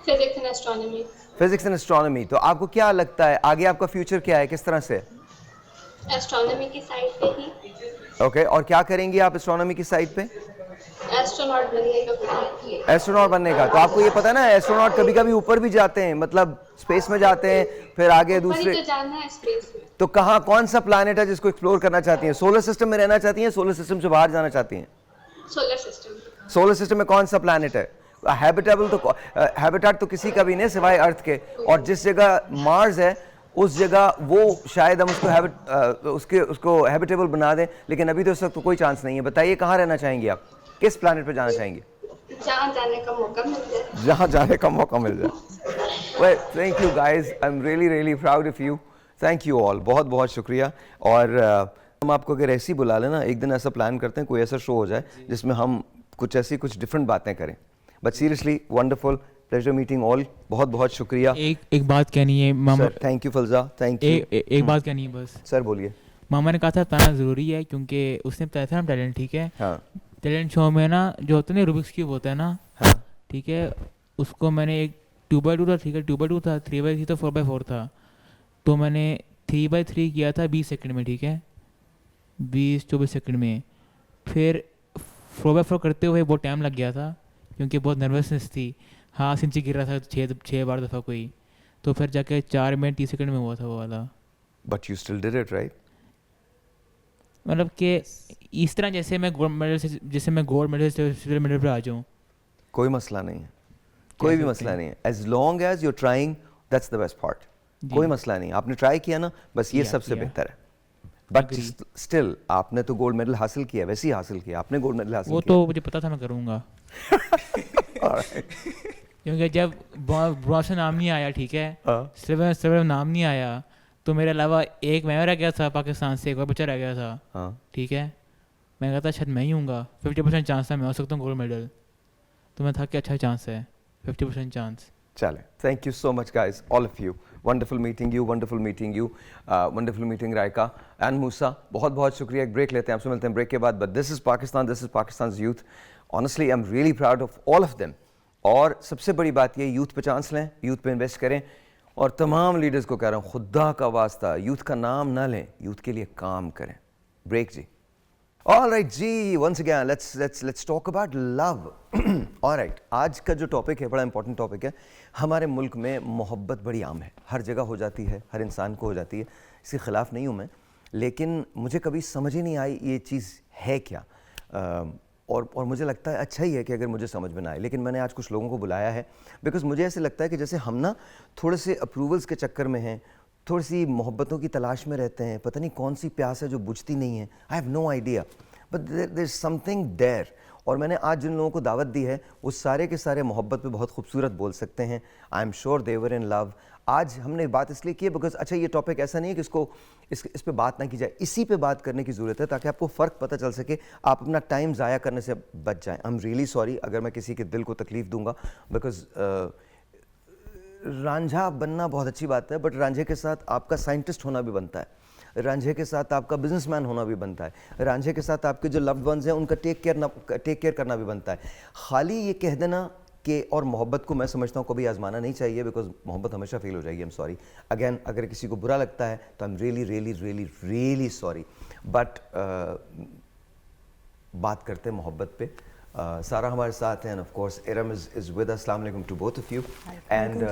Physics and astronomy. Physics and astronomy. तो आपको क्या लगता है आगे आपका फ्यूचर क्या है, किस तरह से? एस्ट्रोनॉमी की साइड पे ही. ओके, और क्या करेंगी आप एस्ट्रोनॉमी की साइड पे? एस्ट्रोनॉट बनने का प्लान है. एस्ट्रोनॉट बनने का. तो आपको ये पता है ना, एस्ट्रोनॉट कभी कभी ऊपर भी जाते हैं, मतलब स्पेस में जाते हैं, फिर आगे दूसरे. तो जाना है स्पेस में. तो कहाँ, कौन सा प्लैनेट है जिसको एक्सप्लोर करना चाहती हैं? सोलर सिस्टम में रहना चाहती हैं, सोलर सिस्टम से बाहर जाना चाहती हैं? Solar system. सोलर सिस्टम में कौन सा प्लैनेट है? हैबिटेबल तो हैबिटेट तो किसी का भी नहीं सिवाय अर्थ के. और जिस जगह मार्स है उस जगह वो शायद हम उसको हैबिटेबल बना दें, लेकिन अभी तो उस वक्त तो कोई चांस नहीं है. बताइए कहाँ रहना चाहेंगी आप, किस प्लैनेट पे जाना चाहेंगी? जहाँ जाने का मौका मिल जाए. जहाँ जाने का मौका मिल जाए. Well, thank you guys, I am really really proud of you. Thank you all, बहुत बहुत शुक्रिया. और हम आपको अगर ऐसी बुला लें ना, एक दिन ऐसा प्लान करते हैं, कोई ऐसा शो हो जाए जिसमें हम कुछ डिफरेंट बातें करें. But seriously wonderful, pleasure meeting all. बहुत बहुत शुक्रिया. एक बात कहनी है मामा. थैंक यू फलजा, थैंक यू. एक बात कहनी है बस. सर बोलिए. मामा ने कहा था बताना ज़रूरी है, क्योंकि उसने बताया था ना टैलेंट, ठीक है. हाँ. टैलेंट शो में ना जो होता है ना रूबिक्स क्यूब होता है ना, हाँ. ठीक है, उसको मैंने एक 2x2 था, ठीक है, 2x2 था, 3x3 था, 4x4 था. तो मैंने 3x3 किया था 20 सेकंड में, ठीक है, 20-24 सेकंड में. फिर 4x4 करते हुए बहुत टाइम लग गया था, क्योंकि बहुत नर्वसनेस थी. हाँ, नीचे गिर रहा था 6 बार दफ़ा कोई. तो फिर जाके 4 मिनट 30 सेकंड में हुआ था वो वाला. But you still did it right. मतलब कि इस तरह जैसे मैं गोल्ड मेडल से सिल्वर मेडल पे आ जाऊँ, कोई मसला नहीं है, कोई भी मसला नहीं है. As long as you trying, that's the best part. कोई मसला नहीं, आपने ट्राई किया ना, बस ये सबसे बेहतर है. बट स्टिल आपने तो गोल्ड मेडल हासिल किया, वैसे ही हासिल किया आपने गोल्ड मेडल हासिल वो किया. तो मुझे पता था मैं करूँगा. क्योंकि जब ब्रॉन्ज से नाम नहीं आया, ठीक है, सिल्वर नाम नहीं आया, तो मेरे अलावा एक मैं रह गया था पाकिस्तान से, एक और बच्चा रह गया था. हाँ. ठीक है, मैं कहता शायद मैं ही हूँगा. 50% चांस था मैं हो सकता हूँ गोल्ड मेडल. तो मैं था कि अच्छा चांस है, 50% चांस. चले, thank you so much guys, all of you. Wonderful meeting you, wonderful meeting you, wonderful meeting Raika and Musa. बहुत बहुत शुक्रिया. एक ब्रेक लेते हैं, आपसे मिलते हैं ब्रेक के बाद. But this is Pakistan, this is Pakistan youth. Honestly I am really proud of all of them. और सबसे बड़ी बात ये, यूथ पे चांस लें, यूथ पे इन्वेस्ट करें. और तमाम लीडर्स को कह रहा हूँ, खुदा का वास्ता यूथ का नाम ना लें, यूथ के लिए काम करें. ब्रेक जी. ऑल राइट जी, once again let's talk about love. All right, आज का जो टॉपिक है बड़ा इंपॉर्टेंट टॉपिक है. हमारे मुल्क में मोहब्बत बड़ी आम है, हर जगह हो जाती है, हर इंसान को हो जाती है. इसके ख़िलाफ़ नहीं हूँ मैं, लेकिन मुझे कभी समझ ही नहीं आई ये चीज़ है क्या. और मुझे लगता है अच्छा ही है कि अगर मुझे समझ में ना आए. लेकिन मैंने आज कुछ लोगों को बुलाया है, बिकॉज़ मुझे ऐसे लगता है कि जैसे हम ना थोड़े से अप्रूवल्स के चक्कर में हैं, थोड़ी सी मोहब्बतों की तलाश में रहते हैं. पता नहीं कौन सी प्यास है जो बुझती नहीं है. I have no idea, but there is something there. और मैंने आज जिन लोगों को दावत दी है वो सारे के सारे मोहब्बत पे बहुत खूबसूरत बोल सकते हैं. I am sure they were in love. आज हमने बात इसलिए की है बिकॉज अच्छा ये टॉपिक ऐसा नहीं है कि इसको इस पे बात ना की जाए, इसी पे बात करने की ज़रूरत है ताकि आपको फ़र्क पता चल सके, आप अपना टाइम ज़ाया करने से बच जाएं. आई एम रियली सॉरी अगर मैं किसी के दिल को तकलीफ़ दूंगा, बिकॉज रांझा बनना बहुत अच्छी बात है, बट रांझे के साथ आपका साइंटिस्ट होना भी बनता है, रांझे के साथ आपका बिजनेसमैन होना भी बनता है, रांझे के साथ आपके जो लव्ड वंस हैं उनका टेक केयर करना भी बनता है. खाली ये कह देना कि, और मोहब्बत को मैं समझता हूँ कभी आजमाना नहीं चाहिए, बिकॉज मोहब्बत हमेशा फेल हो जाएगी. आई एम सॉरी अगेन, अगर किसी को बुरा लगता है तो I am really really really really sorry. But बात करते हैं मोहब्बत पे. सारा हमारे साथ हैं, of course Iram is with us. अस्सलाम वालेकुम to both of you. And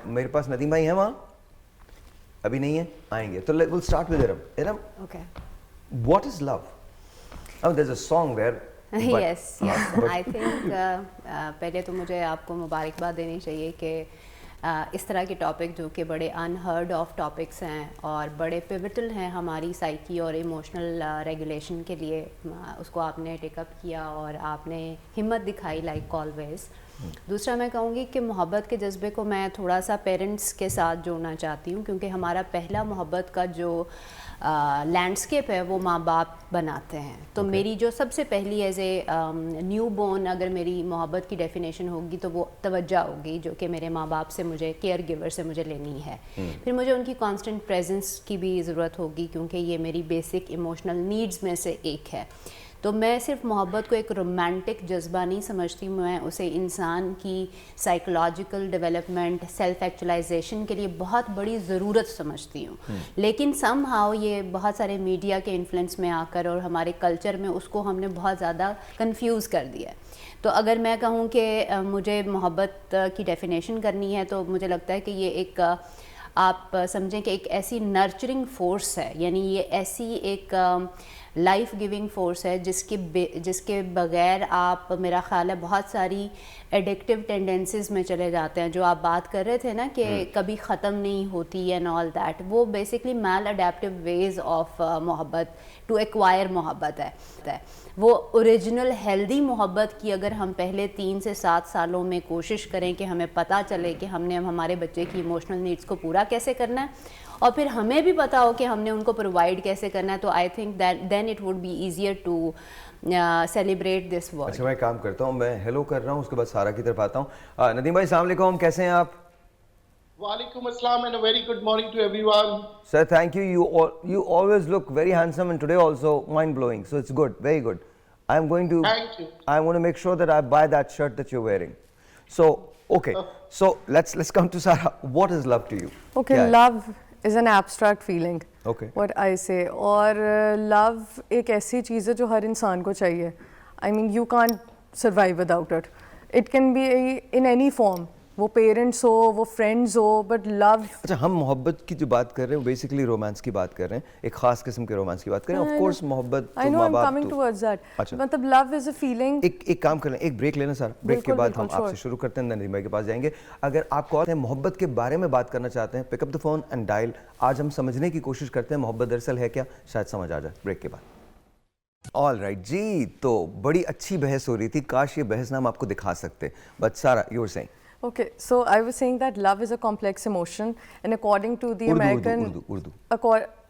मेरे पास नदीम भाई हैं वहाँ, अभी नहीं है, आएंगे. तो will start with Iram. Iram, okay, what is love? There is a song there. Yes I think पहले तो मुझे आपको मुबारकबाद देनी चाहिए कि इस तरह के टॉपिक जो कि बड़े अनहर्ड ऑफ टॉपिक्स हैं और बड़े पिवटल हैं हमारी साइकी और इमोशनल रेगुलेशन के लिए, उसको आपने टेकअप किया और आपने हिम्मत दिखाई लाइक ऑलवेज. दूसरा मैं कहूँगी कि मोहब्बत के जज्बे को मैं थोड़ा सा पेरेंट्स के साथ जोड़ना चाहती हूँ, क्योंकि हमारा पहला मोहब्बत का जो लैंडस्केप है वो माँ बाप बनाते हैं। तो मेरी जो सबसे पहली एज ए न्यू बॉर्न अगर मेरी मोहब्बत की डेफिनेशन होगी तो वो तवज्जो होगी, जो कि मेरे माँ बाप से मुझे, केयर गिवर से मुझे लेनी है। फिर मुझे उनकी कांस्टेंट प्रेजेंस की भी ज़रूरत होगी, क्योंकि ये मेरी बेसिक इमोशनल नीड्स में से एक है। तो मैं सिर्फ मोहब्बत को एक रोमांटिक जज्बा नहीं समझती, मैं उसे इंसान की साइकोलॉजिकल डेवलपमेंट, सेल्फ एक्चुअलाइजेशन के लिए बहुत बड़ी ज़रूरत समझती हूँ। लेकिन समहाउ ये बहुत सारे मीडिया के इन्फ्लुएंस में आकर और हमारे कल्चर में उसको हमने बहुत ज़्यादा कंफ्यूज कर दिया है। तो अगर मैं कहूँ कि मुझे मोहब्बत की डेफिनेशन करनी है तो मुझे लगता है कि ये एक आप समझें कि एक ऐसी नर्चरिंग फोर्स है, यानी ये ऐसी एक लाइफ गिविंग फोर्स है जिसके बगैर आप, मेरा ख्याल है, बहुत सारी एडिक्टिव टेंडेंसीज में चले जाते हैं। जो आप बात कर रहे थे ना कि कभी ख़त्म नहीं होती एंड ऑल दैट, वो basically maladaptive ways of मोहब्बत टू एक्वायर मोहब्बत है। वो ओरिजिनल हेल्दी मोहब्बत की अगर हम पहले 3 से 7 सालों में कोशिश करें कि हमें पता चले कि हमने हमारे बच्चे की इमोशनल नीड्स को पूरा कैसे करना है और फिर हमें भी पता हो कि हमने उनको प्रोवाइड कैसे करना है, तो I think that then it would be easier to celebrate this word. अच्छा, मैं काम करता हूँ, मैं हेलो कर रहा हूँ, उसके बाद सारा की तरफ आता हूँ। नदीम भाई अस्सलाम वालेकुम, कैसे हैं आप? Walaikum assalam and a very good morning to everyone. Sir, thank you. You always look very handsome and today also mind blowing. So it's good, very good. I'm going to. Thank you. I want to make sure that I buy that shirt that you're wearing. So okay. So let's come to Sarah. What is love to you? Okay, love is an abstract feeling. Okay. What I say. और love एक ऐसी चीज़ है जो हर इंसान को चाहिए. I mean, you can't survive without it. It can be in any form. वो parents हो, वो फ्रेंड्स हो, बट लव। अच्छा, हम मोहब्बत की जो बात कर रहे हैं बेसिकली रोमांस की बात कर रहे हैं, एक खास किस्म के रोमांस की बात कर रहे हैं। ऑफ कोर्स मोहब्बत तो माँ बाप कमिंग टुवर्ड्स दैट। अच्छा, मतलब लव इज अ फीलिंग। एक काम कर लें, एक ब्रेक लेना सर, ब्रेक के बाद हम आपसे शुरू करते हैं, नदीम भाई के पास जाएंगे। अगर आप कॉल मोहब्बत के बारे में बात करना चाहते हैं, pick up the phone and dial. आज हम समझने की कोशिश करते हैं मोहब्बत दरअसल है क्या, शायद समझ आ जाए ब्रेक के बाद। ऑल राइट जी, तो बड़ी अच्छी बहस हो रही थी, काश ये बहस ना हम आपको दिखा सकते, बट सारा you were saying. Okay, so I was saying that love is a complex emotion, and according to the American,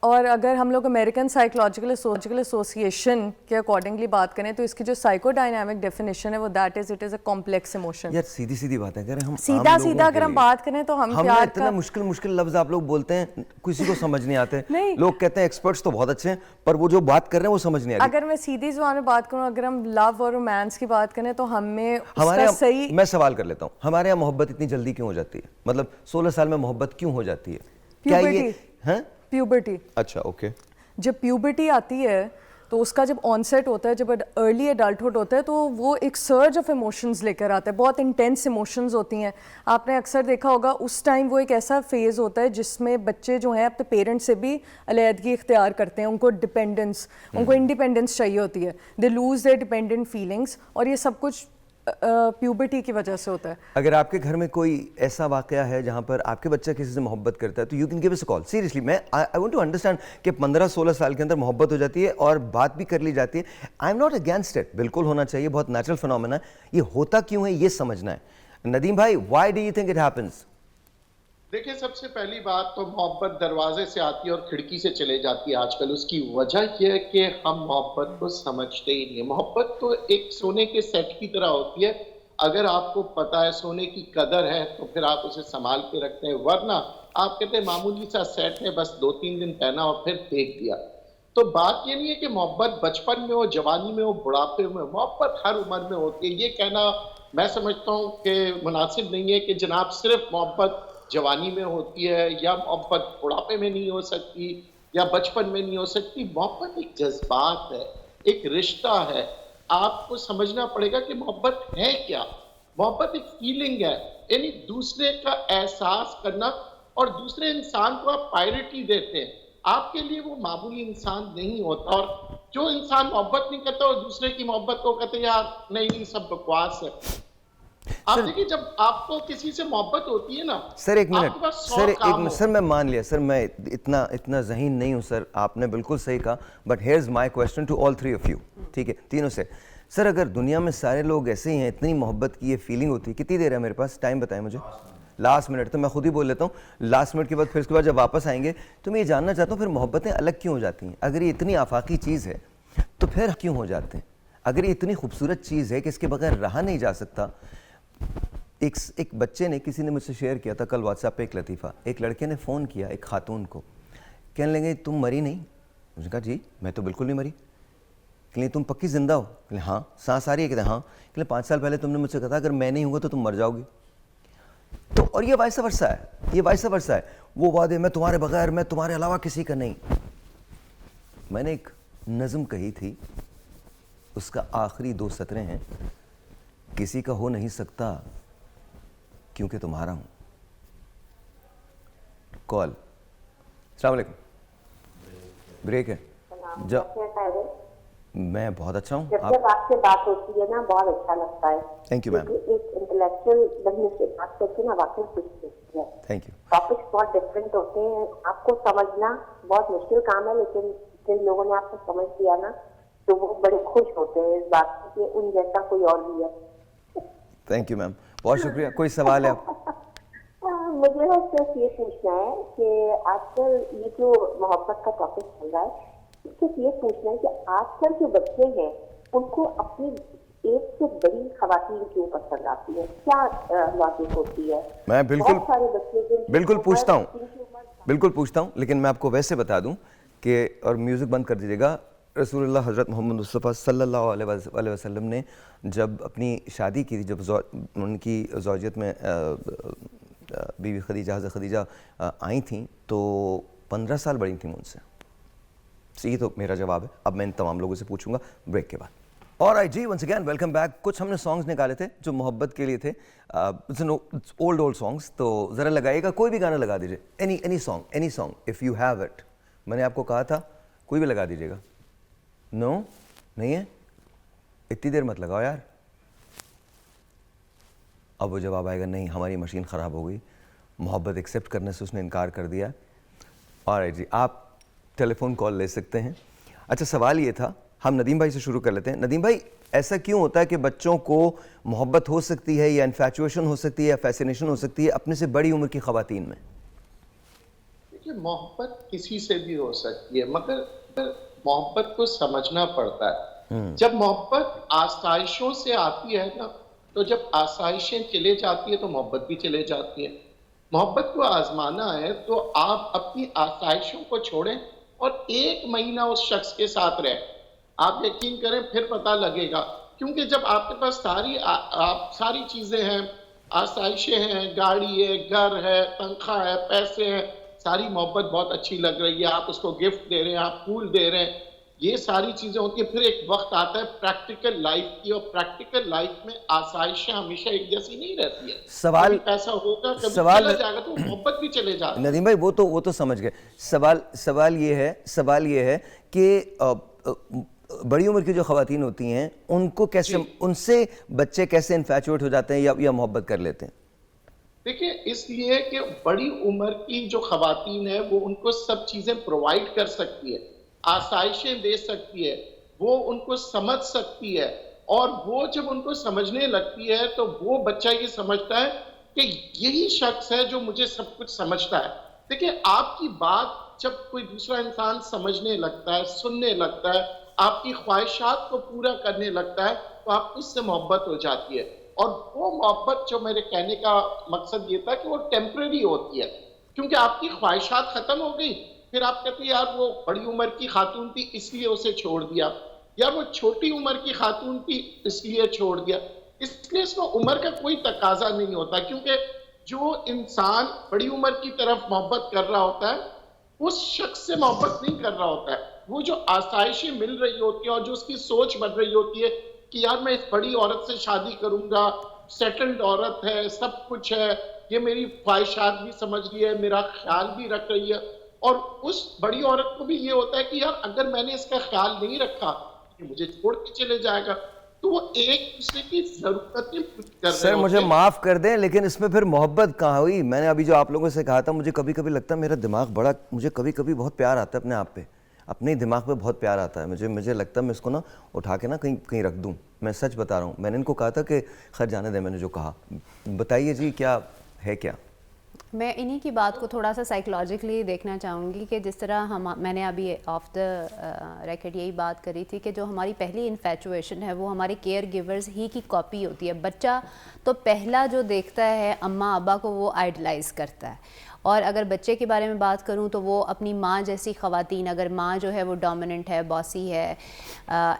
और अगर हम लोग अमेरिकन साइकोलॉजिकल एसोसिएशन के अकॉर्डिंगली बात करें तो इसकी जो साइकोडायनामिक डेफिनेशन है वो that is it is a complex emotion. यार सीधी बात है, अगर हम सीधा अगर हम बात करें तो हम प्यार इतना का मुश्किल लफ्ज आप लोग बोलते हैं, किसी को समझ नहीं आते। लोग कहते हैं एक्सपर्ट्स तो बहुत अच्छे हैं, पर वो जो बात कर रहे हैं वो समझ नहीं आ रही। अगर मैं सीधी जुबान में बात करूं, अगर हम लव और रोमांस की बात करें तो हमें हमारे उसका सही, मैं सवाल कर लेता हूँ, हमारे यहाँ मोहब्बत इतनी जल्दी क्यों हो जाती है? मतलब 16 साल में मोहब्बत क्यों हो जाती है? क्या ये है प्यूबर्टी? अच्छा, ओके। जब प्यूबर्टी आती है तो उसका जब ऑनसेट होता है, जब अर्ली एडल्टहुड होता है, तो वो एक सर्ज ऑफ इमोशंस लेकर आता है, बहुत इंटेंस इमोशंस होती हैं। आपने अक्सर देखा होगा उस टाइम वो एक ऐसा फेज़ होता है जिसमें बच्चे जो हैं अपने पेरेंट्स से भी अलहदगी इख्तियार करते हैं, उनको डिपेंडेंस, उनको इंडिपेंडेंस चाहिए होती है, they lose their dependent feelings, और ये सब कुछ प्यूबर्टी की वजह से होता है। अगर आपके घर में कोई ऐसा वाकया है जहां पर आपके बच्चा किसी से मोहब्बत करता है तो you can give us a call. Seriously, मैं आई वांट टू अंडरस्टैंड कि 15-16 साल के अंदर मोहब्बत हो जाती है और बात भी कर ली जाती है। I am not against it, बिल्कुल होना चाहिए, बहुत नेचुरल फिनोमेना है। ये होता क्यों है ये समझना है। नदीम भाई, why do you think it happens? देखिए, सबसे पहली बात तो मोहब्बत दरवाजे से आती है और खिड़की से चले जाती है आजकल। उसकी वजह यह है कि हम मोहब्बत को समझते ही नहीं है। मोहब्बत तो एक सोने के सेट की तरह होती है, अगर आपको पता है सोने की कदर है तो फिर आप उसे संभाल के रखते हैं, वरना आप कहते हैं मामूली सा सेट है, बस 2-3 दिन पहना और फिर फेंक दिया। तो बात ये नहीं है कि मोहब्बत बचपन में हो, जवानी में हो, बुढ़ापे में हो, मोहब्बत हर उम्र में होती है। ये कहना मैं समझता हूँ कि मुनासिब नहीं है कि जनाब सिर्फ मोहब्बत जवानी में होती है या मोहब्बत बुढ़ापे में नहीं हो सकती या बचपन में नहीं हो सकती। मोहब्बत एक जज्बात है, एक रिश्ता है। आपको समझना पड़ेगा कि मोहब्बत है क्या। मोहब्बत एक फीलिंग है, यानी दूसरे का एहसास करना, और दूसरे इंसान को आप प्रायोरिटी देते हैं, आपके लिए वो मामूली इंसान नहीं होता। और जो इंसान मोहब्बत नहीं करता और दूसरे की मोहब्बत को कहते यार नहीं सब बकवास है। आप देखिए, जब आपको किसी से मोहब्बत होती है ना सर, एक मिनट सर, मैं मान लिया सर, मैं इतना ज़हीन नहीं हूँ सर, आपने बिल्कुल सही कहा, but here is my question to all 3 of you, ठीक है, तीनों से। सर अगर दुनिया में सारे लोग ऐसे ही हैं, इतनी मोहब्बत की ये फीलिंग होती है, कितनी देर है मेरे पास, टाइम बताएं मुझे। लास्ट मिनट तो मैं खुद ही बोल लेता हूँ, लास्ट मिनट के बाद फिर उसके बाद जब वापस आएंगे तो मैं ये जानना चाहता हूँ फिर मोहब्बतें अलग क्यों हो जाती हैं? अगर ये इतनी आफाकी चीज़ है तो फिर क्यों हो जाते हैं? अगर ये इतनी खूबसूरत चीज़ है कि इसके बगैर रहा नहीं जा सकता। एक बच्चे ने, किसी ने मुझसे शेयर किया था कल व्हाट्सएप पे एक लतीफ़ा, एक लड़के ने फ़ोन किया एक खातून को, कहने लगे तुम मरी नहीं? उसने कहा जी मैं तो बिल्कुल नहीं मरी। कहले तुम पक्की ज़िंदा हो? कहले हाँ। सांस आ रही है? कहते हाँ। कहले 5 साल पहले तुमने मुझसे कहा था अगर मैं नहीं हूँगा तो तुम मर जाओगी। तो और ये वाइस वर्सा है, ये वाइस वर्सा है। वो वादे मैं तुम्हारे बगैर, मैं तुम्हारे अलावा किसी का नहीं। मैंने एक नज़म कही थी, उसका आखिरी 2 सतरें हैं, किसी का हो नहीं सकता क्योंकि तुम्हारा हूं। कॉल। अस्सलाम वालेकुम। ब्रेक है। मैं बहुत अच्छा हूँ। जब आपसे बात होती है ना बहुत अच्छा लगता है। Thank you ma'am. एक इंटेलेक्चुअल बनने से बात करके ना वाकई खुशी मिलती है। Thank you. टॉपिक्स बहुत डिफरेंट होते हैं, आपको समझना बहुत मुश्किल काम है, लेकिन जिन लोगों ने आपको समझ लिया ना तो वो बड़े खुश होते हैं इस बात से कि उन जैसा कोई और भी है। थैंक यू मैम, बहुत शुक्रिया। कोई सवाल है आप? मुझे बस सिर्फ ये पूछना है कि आजकल ये जो मोहब्बत का टॉपिक चल रहा है, सिर्फ ये पूछना है कि आजकल जो बच्चे हैं उनको अपनी एज से बड़ी खवातीन क्यों पसंद आती है? क्या लॉजिक होती है? मैं बिल्कुल बहुत सारे बच्चे बिल्कुल पूछता हूँ, लेकिन मैं आपको वैसे बता दूँ कि, और म्यूज़िक बंद कर दीजिएगा, रसूलुल्लाह हज़रत मोहम्मद मुस्तफ़ा सल्लल्लाहु अलैहि वसल्लम ने जब अपनी शादी की थी, जब उनकी ज़ौजियत में बीवी खदीजा आई थी तो 15 साल बड़ी थी मुझसे। ये तो मेरा जवाब है। अब मैं इन तमाम लोगों से पूछूंगा ब्रेक के बाद। ऑलराइट जी, वंस अगेन वेलकम बैक। कुछ हमने सॉन्ग्स निकाले थे जो मोहब्बत के लिए थे, ओल्ड सॉन्ग्स, तो ज़रा लगाइएगा, कोई भी गाना लगा दीजिए, any song if you have it. मैंने आपको कहा था कोई भी लगा दीजिएगा। नो नहीं है? इतनी देर मत लगाओ यार। अब वो जवाब आएगा नहीं हमारी मशीन ख़राब हो गई, मोहब्बत एक्सेप्ट करने से उसने इनकार कर दिया। ऑलराइट जी, आप टेलीफोन कॉल ले सकते हैं। अच्छा, सवाल ये था, हम नदीम भाई से शुरू कर लेते हैं। नदीम भाई, ऐसा क्यों होता है कि बच्चों को मोहब्बत हो सकती है या इन्फैचुएशन हो सकती है या फैसिनेशन हो सकती है अपने से बड़ी उम्र की ख़वातीन में? देखिए, मोहब्बत किसी से भी हो सकती है, मगर मोहब्बत को समझना पड़ता है। जब मोहब्बत आसाइशों से आती है ना, तो जब आसाइशें चले जाती है तो मोहब्बत भी चले जाती है। मोहब्बत को आजमाना है तो आप अपनी आसाइशों को छोड़ें और 1 महीना उस शख्स के साथ रहें। आप यकीन करें फिर पता लगेगा, क्योंकि जब आपके पास सारी चीजें हैं, आसाइशें हैं, गाड़ी है, घर है, तनख्वाह है, पैसे हैं, सारी मोहब्बत बहुत अच्छी लग रही है, आप उसको गिफ्ट दे रहे हैं, आप फूल दे रहे हैं, ये सारी चीजें होती है। फिर एक वक्त आता है प्रैक्टिकल लाइफ की, और प्रैक्टिकल लाइफ में आसाइशें हमेशा एक जैसी नहीं रहती है। सवाल कभी पैसा होगा, कभी चला जाएगा, तो मोहब्बत भी चले जाएगा। नदीम भाई, वो तो समझ गए। सवाल ये है कि बड़ी उम्र की जो ख़वातीन होती हैं उनको कैसे, उनसे बच्चे कैसे इन्फैचुएट हो जाते हैं या मोहब्बत कर लेते हैं? देखिए, इसलिए कि बड़ी उम्र की जो ख़वातीन है वो उनको सब चीजें प्रोवाइड कर सकती है, आसाइशें दे सकती है, वो उनको समझ सकती है, और वो जब उनको समझने लगती है तो वो बच्चा ये समझता है कि यही शख्स है जो मुझे सब कुछ समझता है। देखिए, आपकी बात जब कोई दूसरा इंसान समझने लगता है, सुनने लगता है, आपकी ख्वाहिशात को पूरा करने लगता है, तो आपको उससे मोहब्बत हो जाती है। और वो मोहब्बत, जो मेरे कहने का मकसद ये था कि वो टेम्परेरी होती है, क्योंकि आपकी ख्वाहिशात खत्म हो गई, फिर आप कहते हैं यार वो बड़ी उम्र की खातून थी इसलिए उसे छोड़ दिया, या वो छोटी उम्र की खातून थी इसलिए छोड़ दिया। इसलिए इसमें उम्र का कोई तकाजा नहीं होता, क्योंकि जो इंसान बड़ी उम्र की तरफ मोहब्बत कर रहा होता है उस शख्स से मोहब्बत नहीं कर रहा होता है। वो जो आसाइशें मिल रही होती है और जो उसकी सोच बढ़ रही होती है कि यार मैं इस बड़ी औरत से शादी करूंगा, सेटल्ड औरत है, सब कुछ है, ये मेरी ख्वाहिशात भी समझ रही है, मेरा ख्याल भी रख रही है, और उस बड़ी औरत को भी ये होता है कि यार अगर मैंने इसका ख्याल नहीं रखा ये मुझे छोड़ के चले जाएगा। तो वो एक दूसरे की जरूरतें पूरी कर रहे सर, मुझे माफ कर दें, लेकिन इसमें फिर मोहब्बत कहाँ हुई? मैंने अभी जो आप लोगों से कहा था, मुझे कभी कभी लगता है मेरा दिमाग बड़ा, मुझे कभी कभी बहुत प्यार आता है अपने आप पे। अपने दिमाग पे बहुत प्यार आता है। मुझे लगता है मैं इसको ना उठा के ना कहीं कहीं रख दूँ। मैं सच बता रहा हूँ, मैंने इनको कहा था कि खैर जाने दें, मैंने जो कहा। बताइए जी, क्या है क्या? मैं इन्हीं की बात को थोड़ा सा साइकोलॉजिकली देखना चाहूँगी कि जिस तरह मैंने अभी ऑफ द रेकॉर्ड यही बात करी थी कि जो हमारी पहली इन्फेचुएशन है वो हमारे केयर गिवर्स ही की कॉपी होती है। बच्चा तो पहला जो देखता है अम्मा अब्बा को वो आइडलाइज़ करता है। और अगर बच्चे के बारे में बात करूं तो वो अपनी माँ जैसी ख़वातीन, अगर माँ जो है वो डोमिनेंट है, बॉसी है,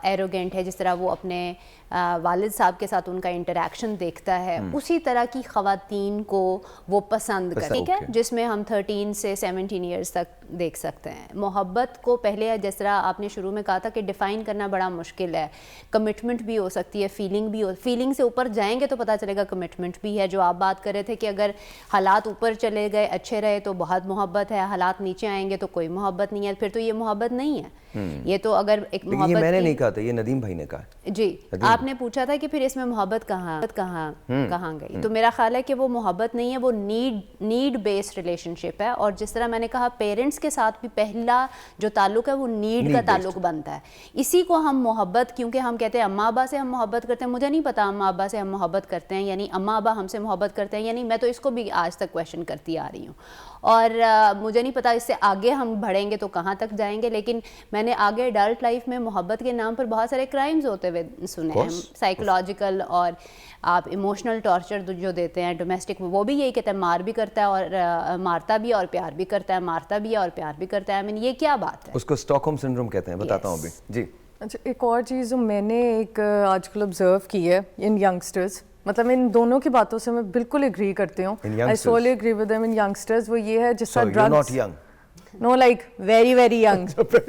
एरोगेंट है, जिस तरह वो अपने वालिद साहब के साथ उनका इंटरेक्शन देखता है, उसी तरह की ख़वातीन को वो पसंद कर, ठीक है, जिसमें हम 13 से 17 ईयर्स तक देख सकते हैं। मोहब्बत को पहले जिस तरह आपने शुरू में कहा था कि डिफ़ाइन करना बड़ा मुश्किल है। कमिटमेंट भी हो सकती है, फीलिंग भी हो, फीलिंग से ऊपर जाएंगे तो पता चलेगा कमिटमेंट भी है। जो आप बात कर रहे थे कि अगर हालात ऊपर चले गए, अच्छे रहे तो बहुत मोहब्बत है, हालात नीचे आएंगे तो कोई मोहब्बत नहीं है, फिर तो ये मोहब्बत नहीं है। ये तो अगर एक मोहब्बत, ये मैंने नहीं कहा था, ये नदीम भाई ने कहा जी। आपने पूछा था कि फिर इसमें मोहब्बत कहाँ गई, तो मेरा ख्याल है कि वो मोहब्बत नहीं है, वो नीड बेस्ड रिलेशनशिप है। और जिस तरह मैंने कहा पेरेंट्स के साथ भी पहला जो ताल्लुक है वो नीड का ताल्लुक बनता है। इसी को हम मोहब्बत, क्योंकि हम कहते हैं अम्मा अब्बा से हम मोहब्बत करते हैं, मुझे नहीं पता अम्मा अब्बा से हम मोहब्बत करते हैं यानी अम्मा अब्बा हमसे मोहब्बत करते हैं यानी, मैं तो इसको भी आज तक क्वेश्चन करती आ रही हूँ। और मुझे नहीं पता इससे आगे हम बढ़ेंगे तो कहाँ तक जाएंगे। लेकिन मैंने आगे एडल्ट लाइफ में मोहब्बत के नाम पर बहुत सारे क्राइम्स होते हुए सुने हैं, साइकोलॉजिकल और आप इमोशनल टॉर्चर जो देते हैं, डोमेस्टिक, वो भी यही कहता है, मार भी करता है और मारता भी और प्यार भी करता है, मारता भी है और प्यार भी करता है। I mean, ये क्या बात है? उसको स्टॉकहोम सिंड्रोम कहते हैं, बताता हूँ अभी जी। अच्छा, एक और चीज़ जो मैंने एक आजकल ऑब्जर्व की है इन यंगस्टर्स, मतलब इन दोनों की बातों से मैं बिल्कुल एग्री करती हूँ। I solely agree with them in youngsters. वो ये है जिसका drugs, no, like very young.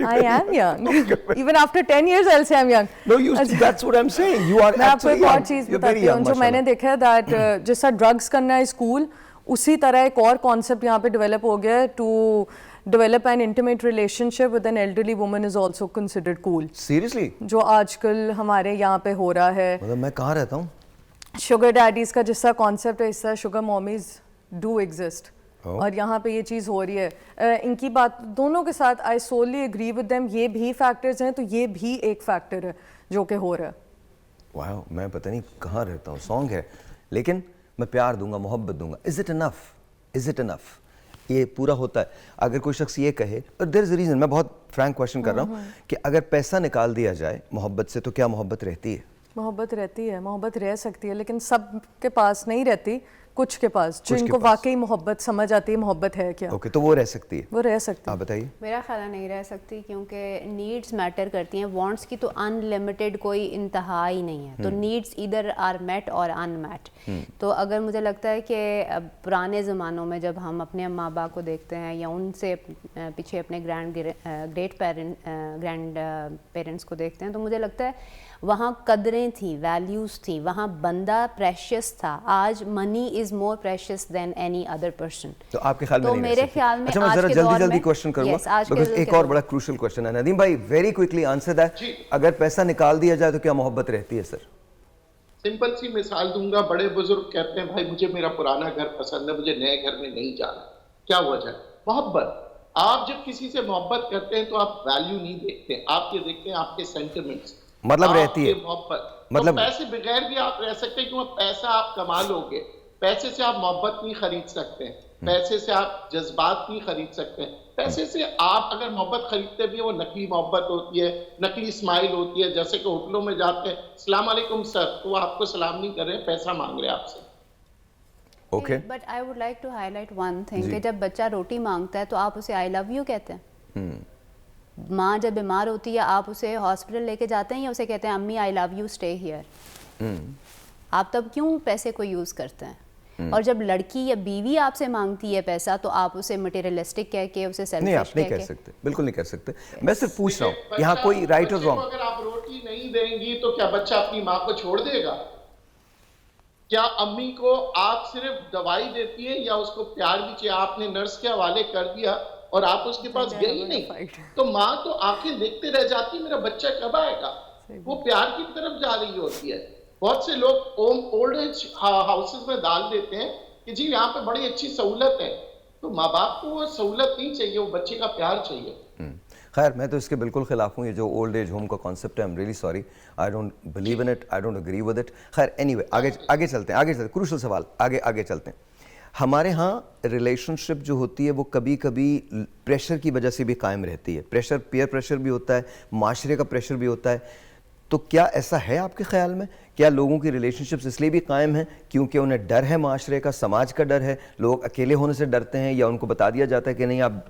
I am young. Even after 10 years I'll say I'm young. No, that's what I'm saying. You are मैं आपको actually एक और young. चीज़ बताती हूँ जो मैंने देखा है, दैट जैसा ड्रग्स करना है स्कूल, उसी तरह एक और कॉन्सेप्ट यहाँ पे डेवलप हो गया है, to develop an intimate relationship with an elderly woman is also considered cool. Seriously? जो आजकल हमारे यहाँ पे हो रहा है। मतलब मैं कहाँ रहता हूँ? शुगर डैडीज का जिसका कॉन्सेप्ट है, इसका शुगर मॉमीज डू एग्जिस्ट। और यहाँ पे ये चीज़ हो रही है। इनकी बात दोनों के साथ आई सोली एग्री विद देम। ये भी फैक्टर्स हैं तो ये भी एक फैक्टर है जो कि हो रहा है। वाह, मैं पता नहीं कहाँ रहता हूँ, सॉन्ग है, लेकिन मैं प्यार दूंगा, मोहब्बत दूंगा। Is it enough? Is it enough? ये पूरा होता है? अगर कोई शख्स ये कहे, और देयर इज अ रीजन, मैं बहुत फ्रैंक क्वेश्चन कर रहा हूँ कि अगर पैसा निकाल दिया जाए मोहब्बत से तो क्या मोहब्बत रहती है? मोहब्बत रहती है, मोहब्बत रह सकती है, लेकिन सब के पास नहीं रहती, कुछ के पास जिनको वाकई मोहब्बत समझ आती है मोहब्बत है क्या। ओके, तो वो रह सकती है? वो रह सकती है। आप बताइए। मेरा ख्याल नहीं रह सकती, क्योंकि नीड्स मैटर करती हैं। वांट्स की तो अनलिमिटेड कोई इंतहा ही नहीं है, तो नीड्स इधर आर मेट और अनमेट। तो अगर मुझे लगता है कि पुराने ज़मानों में जब हम अपने अम्मा बाप को देखते हैं या उनसे पीछे अपने ग्रेट पेरेंट्स को देखते हैं, तो मुझे लगता है वहाँ कदरें थी, वैल्यूज़ थी, वहाँ बंदा प्रेशियस था। आज money is more precious than any other person. तो आपके ख्याल में तो नहीं मेरे ख्याल में अच्छा, मैं जरा जल्दी क्वेश्चन करूंगा, बिकॉज़ एक और बड़ा क्रूशियल क्वेश्चन है। नदीम भाई, वेरी क्विकली आंसर दैट। अगर पैसा निकाल दिया जाए तो क्या मोहब्बत रहती है? सर सिंपल सी मिसाल दूंगा। बड़े बुजुर्ग कहते हैं भाई मुझे मेरा पुराना घर पसंद है, मुझे नए घर में नहीं जाना। क्या वजह? मोहब्बत। आप जब किसी से मोहब्बत करते हैं तो आप वैल्यू नहीं देखते, आप ये देखते हैं आपके सेंटिमेंट्स, मतलब रहती है मोहब्बत। मतलब तो पैसे बगैर भी आप रह सकते हैं, क्योंकि पैसा आप कमा लोगे। पैसे से आप मोहब्बत नहीं खरीद सकते हैं, पैसे से आप जज्बात नहीं खरीद सकते हैं। पैसे से आप अगर मोहब्बत खरीदते भी हैं, वो नकली मोहब्बत होती है, नकली स्माइल होती है। जैसे कि होटलों में जाते हैं, अस्सलाम वालेकुम सर, तो वो आपको सलाम नहीं कर रहे हैं, पैसा मांग रहे हैं आपसे। Okay, but I would like to highlight one thing कि जब बच्चा रोटी मांगता है तो आप उसे आई लव यू कहते हैं। माँ जब बीमार होती है आप उसे हॉस्पिटल लेके जाते हैं या उसे कहते हैं अम्मी आई लव यू स्टे हियर? आप तब क्यों पैसे को यूज़ करते हैं? और जब लड़की या बीवी आपसे मांगती है पैसा तो आप उसे मटेरियलिस्टिक कह के, उसे सेल्फिश नहीं, आप नहीं कह सकते, बिल्कुल नहीं कह सकते। मैं सिर्फ पूछ रहा हूँ, यहाँ कोई राइट और रॉन्ग। अगर आप रोटी नहीं देंगी तो क्या बच्चा अपनी माँ को छोड़ देगा? क्या अम्मी को आप सिर्फ दवाई देती है या उसको प्यार भी चाहिए? आपने नर्स के हवाले कर दिया और आप उसके पास गए ही नहीं, तो माँ तो आंखें देखते रह जाती है, मेरा बच्चा कब आएगा। वो प्यार की तरफ जा रही होती है। बहुत से लोग ओल्ड एज हाउसेस में डाल देते हैं कि जी यहाँ पे बड़ी अच्छी सहूलत है, तो माँ बाप को वो सहूलत नहीं चाहिए, वो बच्चे का प्यार चाहिए। खैर मैं तो इसके बिल्कुल खिलाफ हूँ, ये जो ओल्ड एज होम का कॉन्सेप्ट है, I am really sorry, I don't believe in it, I don't agree with it. खैर एनीवे आगे चलते हैं, क्रूशल सवाल, आगे चलते हैं। हमारे यहाँ रिलेशनशिप जो होती है वो कभी कभी प्रेशर की वजह से भी कायम रहती है, प्रेशर, पीयर प्रेशर भी होता है, माशरे का प्रेशर भी होता है। तो क्या ऐसा है आपके ख्याल में? क्या लोगों की रिलेशनशिप्स इसलिए भी कायम हैं क्योंकि उन्हें डर है माशरे का, समाज का डर है, लोग अकेले होने से डरते हैं, या उनको बता दिया जाता है कि नहीं आप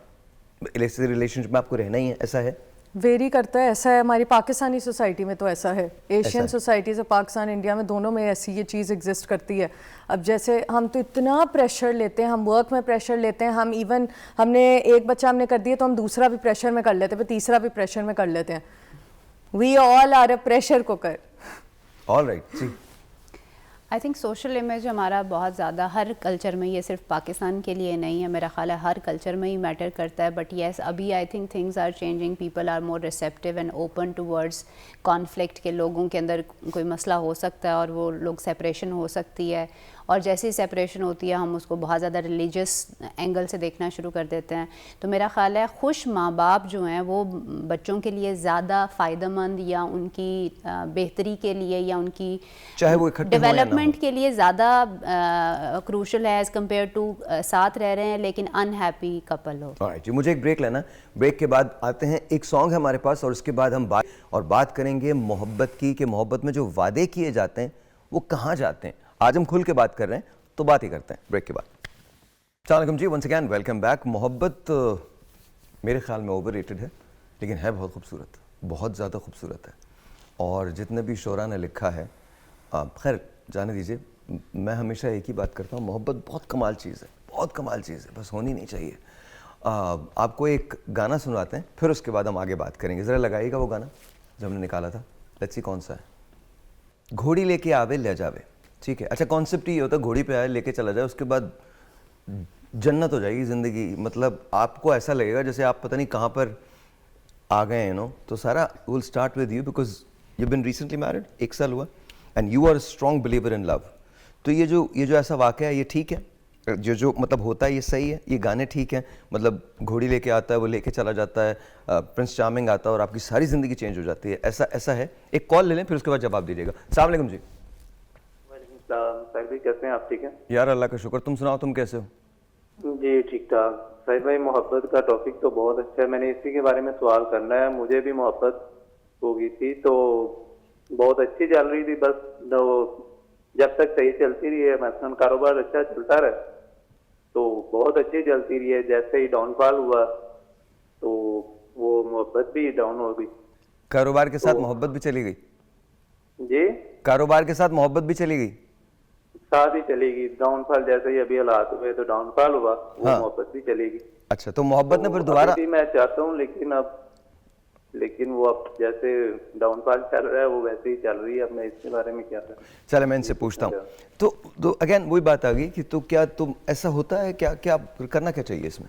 रिलेशनशिप में आपको रहना ही है? ऐसा है? वेरी करता है, ऐसा है हमारी पाकिस्तानी सोसाइटी में, तो ऐसा है, एशियन है। सोसाइटी से पाकिस्तान इंडिया में दोनों में ऐसी ये चीज़ एग्जिस्ट करती है। अब जैसे हम तो इतना प्रेशर लेते हैं, हम वर्क में प्रेशर लेते हैं, हम इवन हमने एक बच्चा हमने कर दिया तो हम दूसरा भी प्रेशर में कर लेते हैं, फिर तीसरा भी प्रेशर में कर लेते हैं। We all are a pressure cooker. All right जी। आई थिंक सोशल इमेज हमारा बहुत ज़्यादा हर कल्चर में, ये सिर्फ पाकिस्तान के लिए नहीं है, मेरा ख्याल है हर कल्चर में ही मैटर करता है। बट येस, अभी I think things are changing, people are more receptive and open towards conflict, के लोगों के अंदर कोई मसला हो सकता है और वो लोग सेपरेशन हो सकती है, और जैसे ही सेपरेशन होती है हम उसको बहुत ज़्यादा रिलीजियस एंगल से देखना शुरू कर देते हैं। तो मेरा ख्याल है खुश माँ बाप जो हैं वो बच्चों के लिए ज़्यादा फ़ायदेमंद, या उनकी बेहतरी के लिए, या उनकी चाहे वो इकट्ठे हों या ना डेवलपमेंट के लिए ज़्यादा क्रूशल है एज़ कम्पेयर टू साथ रह रहे हैं लेकिन अनहैप्पी कपल हो। ऑलराइट जी, मुझे एक ब्रेक लेना, ब्रेक के बाद आते हैं, एक सॉन्ग है हमारे पास, और उसके बाद हम बात करेंगे मोहब्बत की, कि मोहब्बत में जो वादे किए जाते हैं वो कहाँ जाते हैं। आज हम खुल के बात कर रहे हैं, तो बात ही करते हैं ब्रेक के बाद। अस्सलाम वालेकुम जी, वंस अगैन वेलकम बैक। मोहब्बत मेरे ख्याल में ओवररेटेड है, लेकिन है बहुत खूबसूरत, बहुत ज़्यादा खूबसूरत है। और जितने भी शोरा ने लिखा है, खैर जाने दीजिए, मैं हमेशा एक ही बात करता हूँ, मोहब्बत बहुत कमाल चीज़ है, बहुत कमाल चीज़ है, बस होनी नहीं चाहिए। आपको एक गाना सुनाते हैं, फिर उसके बाद हम आगे बात करेंगे। ज़रा लगाइएगा वो गाना जो हमने निकाला था, लेट्स सी कौन सा है। घोड़ी लेके आवे ले जावे, ठीक है। अच्छा, कॉन्सेप्ट ये होता है, घोड़ी पे आए लेके चला जाए, उसके बाद जन्नत हो जाएगी ज़िंदगी। मतलब आपको ऐसा लगेगा जैसे आप पता नहीं कहाँ पर आ गए हैं, नो। तो Sara will start with you because you been recently married, 1 साल हुआ, and you are a strong believer in love. तो ये जो ऐसा वाक़या है, ये ठीक है, जो मतलब होता है ये सही है, ये गाने ठीक है, मतलब घोड़ी लेके आता है, वो लेके चला जाता है, प्रिंस चार्मिंग आता है और आपकी सारी ज़िंदगी चेंज हो जाती है, ऐसा है। एक कॉल ले लें, फिर उसके बाद जवाब दीजिएगा। अस्सलाम वालेकुम जी। साहिब भाई कैसे हैं आप? ठीक है यार, अल्लाह का शुक्र, तुम सुनाओ, तुम कैसे हो? जी ठीक ठाक। साहिब भाई, मोहब्बत का टॉपिक तो बहुत अच्छा है, मैंने इसी के बारे में सवाल करना है। मुझे भी मोहब्बत हो गई थी, तो बहुत अच्छी चल रही थी, बस जब तक सही चलती रही है, मसलन कारोबार अच्छा चलता रहे तो बहुत अच्छी चलती रही है। जैसे ही डाउनफॉल हुआ तो वो मोहब्बत भी डाउन हो गई। कारोबार के साथ मोहब्बत भी चली गई? जी, कारोबार के साथ मोहब्बत भी चली गई? साथ ही चलेगी। डाउनफॉल जैसे ही अभी हालात हुए तो डाउनफॉल हुआ, वो हाँ। मोहब्बत भी चलेगी। अच्छा, तो मोहब्बत ने फिर दोबारा, अभी भी मैं चाहता हूँ, लेकिन वो अब जैसे डाउनफॉल चल रहा है वो वैसे ही चल रही है। अब मैं इसके बारे में क्या करूं? चले मैं इनसे पूछता हूँ। तो अगेन वही बात आ गई कि तो क्या तुम ऐसा होता है, क्या करना क्या चाहिए इसमें?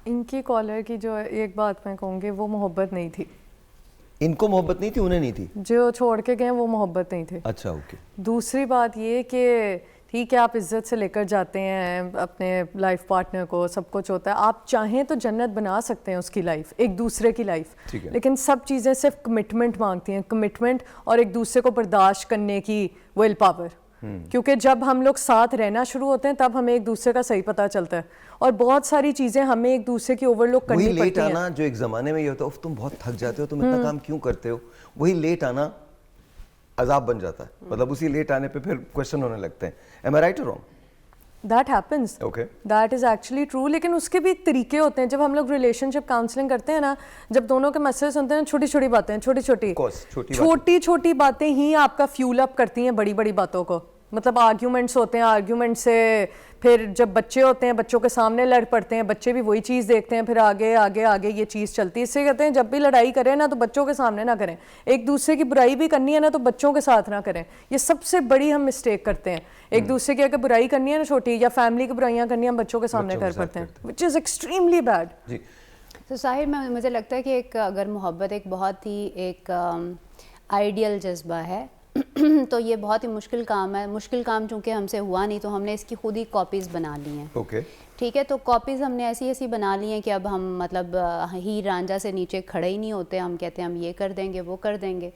इनकी कॉलर की जो एक बात मैं कहूँगी, वो मोहब्बत नहीं थी। इनको मोहब्बत नहीं थी, उन्हें नहीं थी? जो छोड़ के गए वो मोहब्बत नहीं थे। अच्छा, ओके। दूसरी बात ये कि ठीक है, आप इज्जत से लेकर जाते हैं अपने लाइफ पार्टनर को, सब कुछ होता है, आप चाहें तो जन्नत बना सकते हैं उसकी लाइफ, एक दूसरे की लाइफ, लेकिन सब चीज़ें सिर्फ कमिटमेंट मांगती हैं, कमिटमेंट और एक दूसरे को बर्दाश्त करने की विल पावर। क्योंकि जब हम लोग साथ रहना शुरू होते हैं तब हमें एक दूसरे का सही पता चलता है, और बहुत सारी चीज़ें हमें एक दूसरे की ओवरलुक करनी पड़ती हैं। वही लेट आना जो एक ज़माने में ये होता है, तुम बहुत थक जाते हो, तुम इतना काम क्यों करते हो, वही लेट आना अजाब बन जाता है। मतलब उसी लेट आने पे फिर क्वेश्चन होने लगते हैं। Am I right or wrong? That happens. Okay. That is actually true. लेकिन उसके भी तरीके होते हैं। जब हम लोग रिलेशनशिप काउंसलिंग करते हैं ना, जब दोनों के मसले सुनते हैं, छोटी छोटी बातें, छोटी छोटी बातें ही आपका फ्यूल अप करती हैं बड़ी बड़ी बातों को। मतलब आर्ग्यूमेंट्स होते हैं, आर्ग्यूमेंट से फिर जब बच्चे होते हैं, बच्चों के सामने लड़ पड़ते हैं, बच्चे भी वही चीज़ देखते हैं, फिर आगे आगे आगे ये चीज़ चलती है। इससे कहते हैं जब भी लड़ाई करें ना तो बच्चों के सामने ना करें, एक दूसरे की बुराई भी करनी है ना तो बच्चों के साथ ना करें। ये सबसे बड़ी हम मिस्टेक करते हैं। एक दूसरे की अगर बुराई करनी है ना छोटी, या फैमिली की बुराइयाँ करनी है, हम बच्चों के सामने कर पड़ते हैं, विच इज़ एक्सट्रीमली बैड। तो साहिब, मुझे लगता है कि एक अगर मोहब्बत एक बहुत ही एक आइडियल जज्बा है तो ये बहुत ही मुश्किल काम है। मुश्किल काम चूँकि हमसे हुआ नहीं तो हमने इसकी खुद ही कॉपीज़ बना ली हैं। ओके ठीक है, तो कॉपीज़ हमने ऐसी ऐसी बना ली हैं कि अब हम मतलब हीर रांझा से नीचे खड़े ही नहीं होते। हम कहते हैं हम ये कर देंगे वो कर देंगे।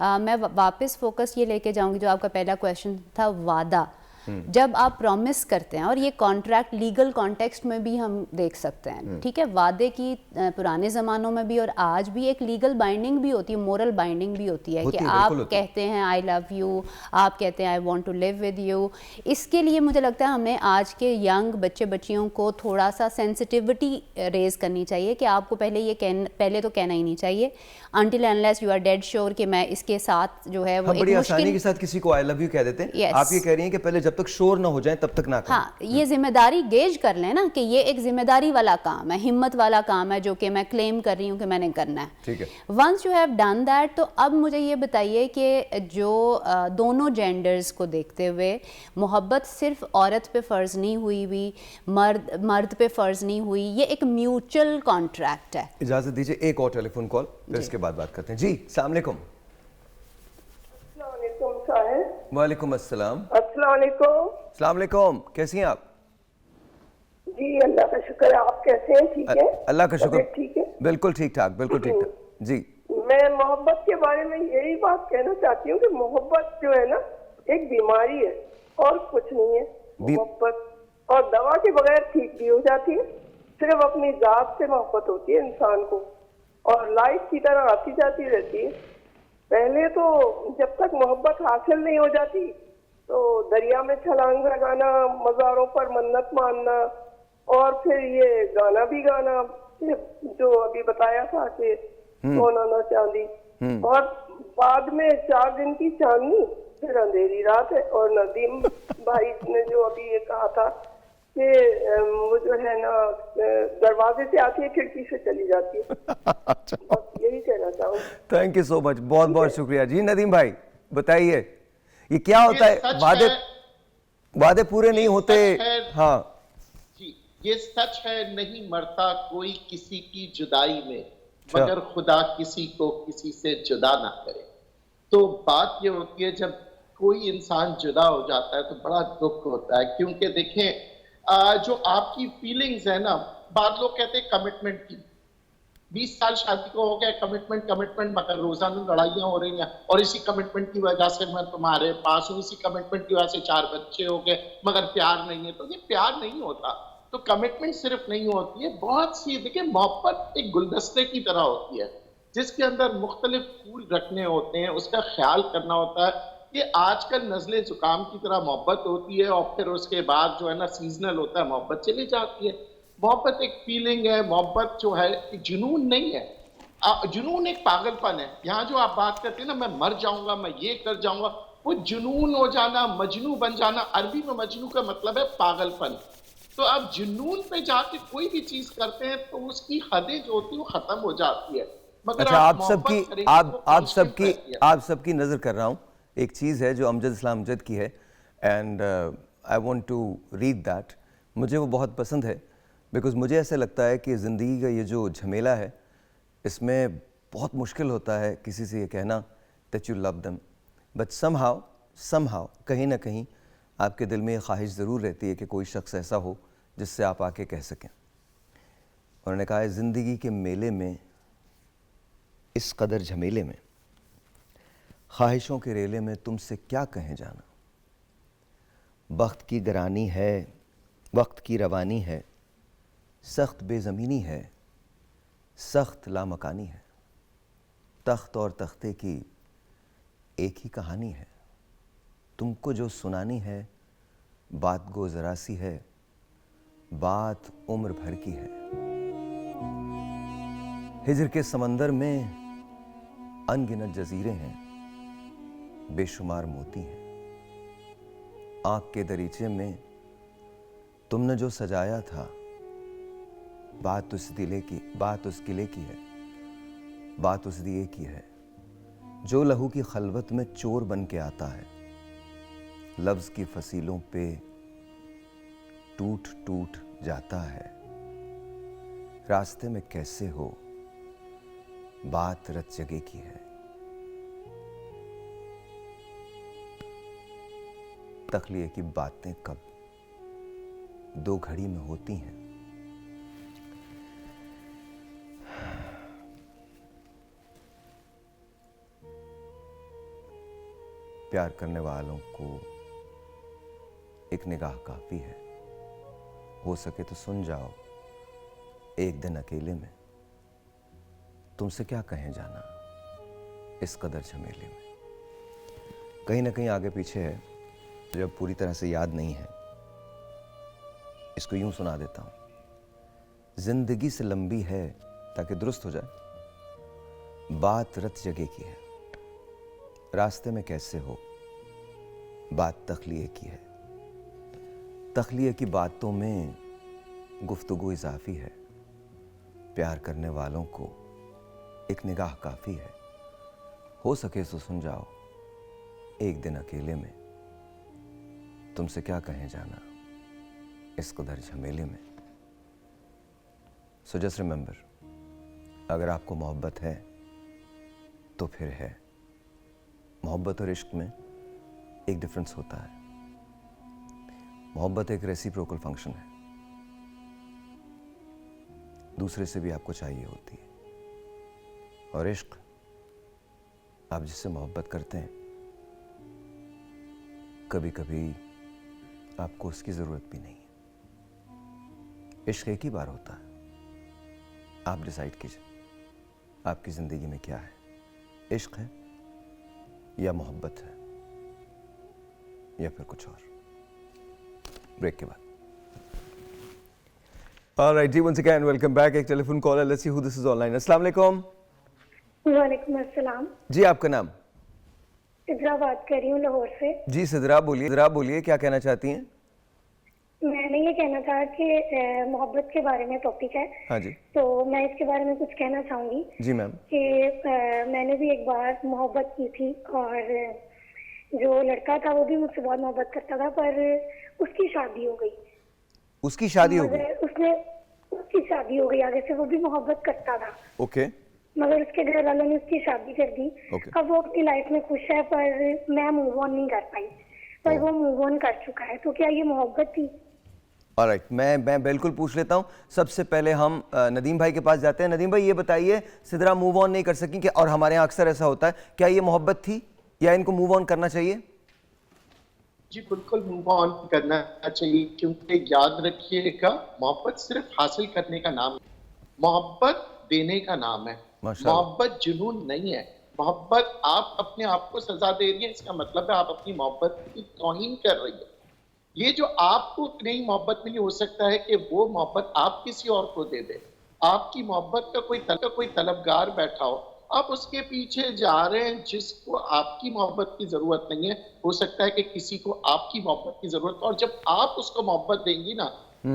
मैं वापस फोकस ये लेके जाऊंगी जो आपका पहला क्वेश्चन था, वादा। जब आप प्रॉमिस करते हैं, और ये कॉन्ट्रैक्ट लीगल कॉन्टेक्स्ट में भी हम देख सकते हैं, ठीक है, वादे की पुराने ज़मानों में भी और आज भी एक लीगल बाइंडिंग भी होती है, मोरल बाइंडिंग भी होती है कि आप कहते हैं आई लव यू, आप कहते हैं I want to live with you. इसके लिए मुझे लगता है हमें आज के यंग बच्चे बच्चियों को थोड़ा सा सेंसिटिविटी रेज करनी चाहिए कि आपको पहले पहले तो कहना ही नहीं चाहिए until unless you are dead sure कि मैं इसके साथ जो है वो हम बड़ी आसानी के साथ किसी को आई लव यू कह देते हैं। Yes. आप ये कह रही हैं कि पहले जब तक श्योर ना हो जाए तब तक ना करें। हाँ, ये जिम्मेदारी गेज कर लें ना कि ये एक जिम्मेदारी वाला काम है, हिम्मत वाला काम है जो कि मैं क्लेम कर रही हूँ कि मैंने करना है। ठीक है। Once you have done that, तो अब मुझे ये बताइए कि जो दोनों जेंडर्स को देखते हुए मोहब्बत सिर्फ औरत पे फ़र्ज़ नहीं हुई मर्द पे फ़र्ज़ नहीं हुई, ये एक म्यूचुअल कॉन्ट्रैक्ट है। इजाज़त दीजिए एक और टेलीफोन कॉल, फिर इसके बाद बात करते हैं। जी अस्सलाम वालेकुम। वालेकुम अस्सलाम। अस्सलाम वालेकुम, कैसी हैं आप? जी अल्लाह का शुक्र है, आप कैसे हैं? ठीक है, अल्लाह का शुक्र, ठीक है, बिल्कुल ठीक ठाक, बिल्कुल ठीक ठाक। जी मैं मोहब्बत के बारे में यही बात कहना चाहती हूँ कि मोहब्बत जो है ना एक बीमारी है और कुछ नहीं है। मोहब्बत और दवा के बगैर ठीक भी हो जाती है, सिर्फ अपनी जात से मोहब्बत होती है इंसान को, और लाइफ की तरह आती जाती रहती है। पहले तो जब तक मोहब्बत हासिल नहीं हो जाती तो दरिया में छलांग लगाना, मज़ारों पर मन्नत मानना, और फिर ये गाना भी गाना जो अभी बताया था कि सोना ना चांदी, और बाद में 4 दिन की चांदनी फिर अंधेरी रात है। और नदीम भाई ने जो अभी ये कहा था कि वो जो है ना दरवाजे से आती है खिड़की से चली जाती है। बस यही कहना चाहूँ। थैंक यू सो मच, बहुत बहुत शुक्रिया। जी नदीम भाई बताइए, ये क्या होता है? वादे पूरे नहीं होते। हाँ जी, ये सच है, नहीं मरता कोई किसी की जुदाई में, मगर खुदा किसी को किसी से जुदा ना करे। तो बात ये होती है जब कोई इंसान जुदा हो जाता है तो बड़ा दुख होता है, क्योंकि देखें जो आपकी फीलिंग्स है ना, बाद लोग कहते हैं कमिटमेंट की, 20 साल शादी को हो गया, कमिटमेंट मगर रोजाना लड़ाइयाँ हो रही हैं, और इसी कमिटमेंट की वजह से मैं तुम्हारे पास हूँ, इसी कमिटमेंट की वजह से 4 बच्चे हो गए, मगर प्यार नहीं है। तो ये प्यार नहीं होता। तो कमिटमेंट सिर्फ नहीं होती है, बहुत सी देखिए मोहब्बत एक गुलदस्ते की तरह होती है जिसके अंदर मुख्तलिफ फूल रखने होते हैं, उसका ख्याल करना होता है। कि आजकल नज़ले जुकाम की तरह मोहब्बत होती है और फिर उसके बाद जो है ना सीजनल होता है, मोहब्बत चली जाती है। मोहब्बत एक फीलिंग है, मोहब्बत जो है एक जुनून नहीं है। जुनून एक पागलपन है। यहाँ जो आप बात करते हैं ना, मैं मर जाऊंगा, मैं ये कर जाऊंगा, वो जुनून हो जाना, मजनू बन जाना। अरबी में मजनू का मतलब है पागलपन। तो आप जुनून पे जाके कोई भी चीज करते हैं तो उसकी हदें जो होती है वो खत्म हो जाती है। मगर अच्छा, आप सबकी नजर कर रहा हूँ। एक चीज़ है जो अमजद इस्लाम अमजद की है, and I want to read that. मुझे वो बहुत पसंद है, बिकॉज मुझे ऐसा लगता है कि ज़िंदगी का ये जो झमेला है, इसमें बहुत मुश्किल होता है किसी से ये कहना that you love them, but somehow कहीं ना कहीं आपके दिल में ये ख्वाहिश ज़रूर रहती है कि कोई शख्स ऐसा हो जिससे आप आके कह सकें। उन्होंने कहा है, ज़िंदगी के मेले में, इस कदर झमेले में, ख्वाहिशों के रेले में तुमसे क्या कहें जाना। वक्त की गरानी है, वक्त की रवानी है, सख्त बेज़मीनी है, सख्त लामकानी है। तख्त और तख्ते की एक ही कहानी है, तुमको जो सुनानी है बात गो ज़रा सी है, बात उम्र भर की है। हिजर के समंदर में अनगिनत जजीरे हैं, बेशुमार मोती हैं। आँख के दरीचे में तुमने जो सजाया था, बात उस किले की है, बात उस दिए की है, जो लहू की खलवत में चोर बन के आता है, लफ्ज़ की फसीलों पे टूट टूट जाता है। रास्ते में कैसे हो, बात रत जगह की है। तख्लिए की बातें कब दो घड़ी में होती हैं। प्यार करने वालों को एक निगाह काफी है, हो सके तो सुन जाओ एक दिन अकेले में, तुमसे क्या कहें जाना इस कदर झमेले में। कहीं ना कहीं आगे पीछे है, जब पूरी तरह से याद नहीं है, इसको यूं सुना देता हूं। जिंदगी से लंबी है ताकि दुरुस्त हो जाए, बात रत जगह की है, रास्ते में कैसे हो, बात तख्लिए की है। तख्लिए की बातों में गुफ्तगू इजाफी है, प्यार करने वालों को एक निगाह काफी है, हो सके तो सुन जाओ एक दिन अकेले में, तुमसे क्या कहें जाना इस कदर झमेले में। सो जस्ट रिमेंबर, अगर आपको मोहब्बत है तो फिर है। मोहब्बत और इश्क में एक डिफरेंस होता है। मोहब्बत एक रेसिप्रोकल फंक्शन है, दूसरे से भी आपको चाहिए होती है, और इश्क आप जिससे मोहब्बत करते हैं कभी कभी आपको उसकी जरूरत भी नहीं है। इश्क एक ही बार होता है, आप डिसाइड कीजिए आपकी जिंदगी में क्या है, इश्क है या मोहब्बत है या फिर कुछ और। ब्रेक के बाद। Alright जी, once again welcome back. एक टेलीफोन कॉल है, let's see who this is online. अस्सलाम वालेकुम। वालेकुम अस्सलाम। जी आपका नाम? सिद्रा बात कर रही हूँ लाहौर से। जी सिद्रा बोलिए क्या कहना चाहती हैं? मैंने ये कहना था कि मोहब्बत के बारे में टॉपिक है। हाँ जी। तो मैं इसके बारे में कुछ कहना चाहूंगी। जी मैम। कि मैंने भी एक बार मोहब्बत की थी, और जो लड़का था वो भी मुझसे बहुत मोहब्बत करता था, पर उसकी शादी हो गई। उसकी शादी हो गई? उसकी शादी हो गई, आगे से वो भी मोहब्बत करता था। ओके। मगर उसके घर वालों ने उसकी शादी कर दी। अब वो अपनी लाइफ में खुश है, पर मैं मूव ऑन नहीं कर पाई, पर वो मूव ऑन कर चुका है। तो क्या ये मोहब्बत थी? ऑलराइट, मैं बिल्कुल पूछ लेता हूँ। सबसे पहले हम नदीम भाई के पास जाते हैं। नदीम भाई ये बताइए, सिद्रा मूव ऑन नहीं कर सकी कि, और हमारे यहाँ अक्सर ऐसा होता है, क्या ये मोहब्बत थी या इनको मूव ऑन करना चाहिए? जी बिल्कुल मूव ऑन करना चाहिए, क्योंकि याद रखिएगा मोहब्बत सिर्फ हासिल करने का नाम है, मोहब्बत देने का नाम है। मोहब्बत जुनून नहीं है। मोहब्बत आप अपने आप को सजा दे रही है, इसका मतलब है आप अपनी मोहब्बत की तौहीन कर रही है। ये जो आपको नई मोहब्बत मिली, हो सकता है कि वो मोहब्बत आप किसी और को दे दे। आपकी मोहब्बत का कोई तलबगार बैठा हो, आप उसके पीछे जा रहे हैं जिसको आपकी मोहब्बत की जरूरत नहीं है। हो सकता है कि किसी को आपकी मोहब्बत की जरूरत, और जब आप उसको मोहब्बत देंगी ना,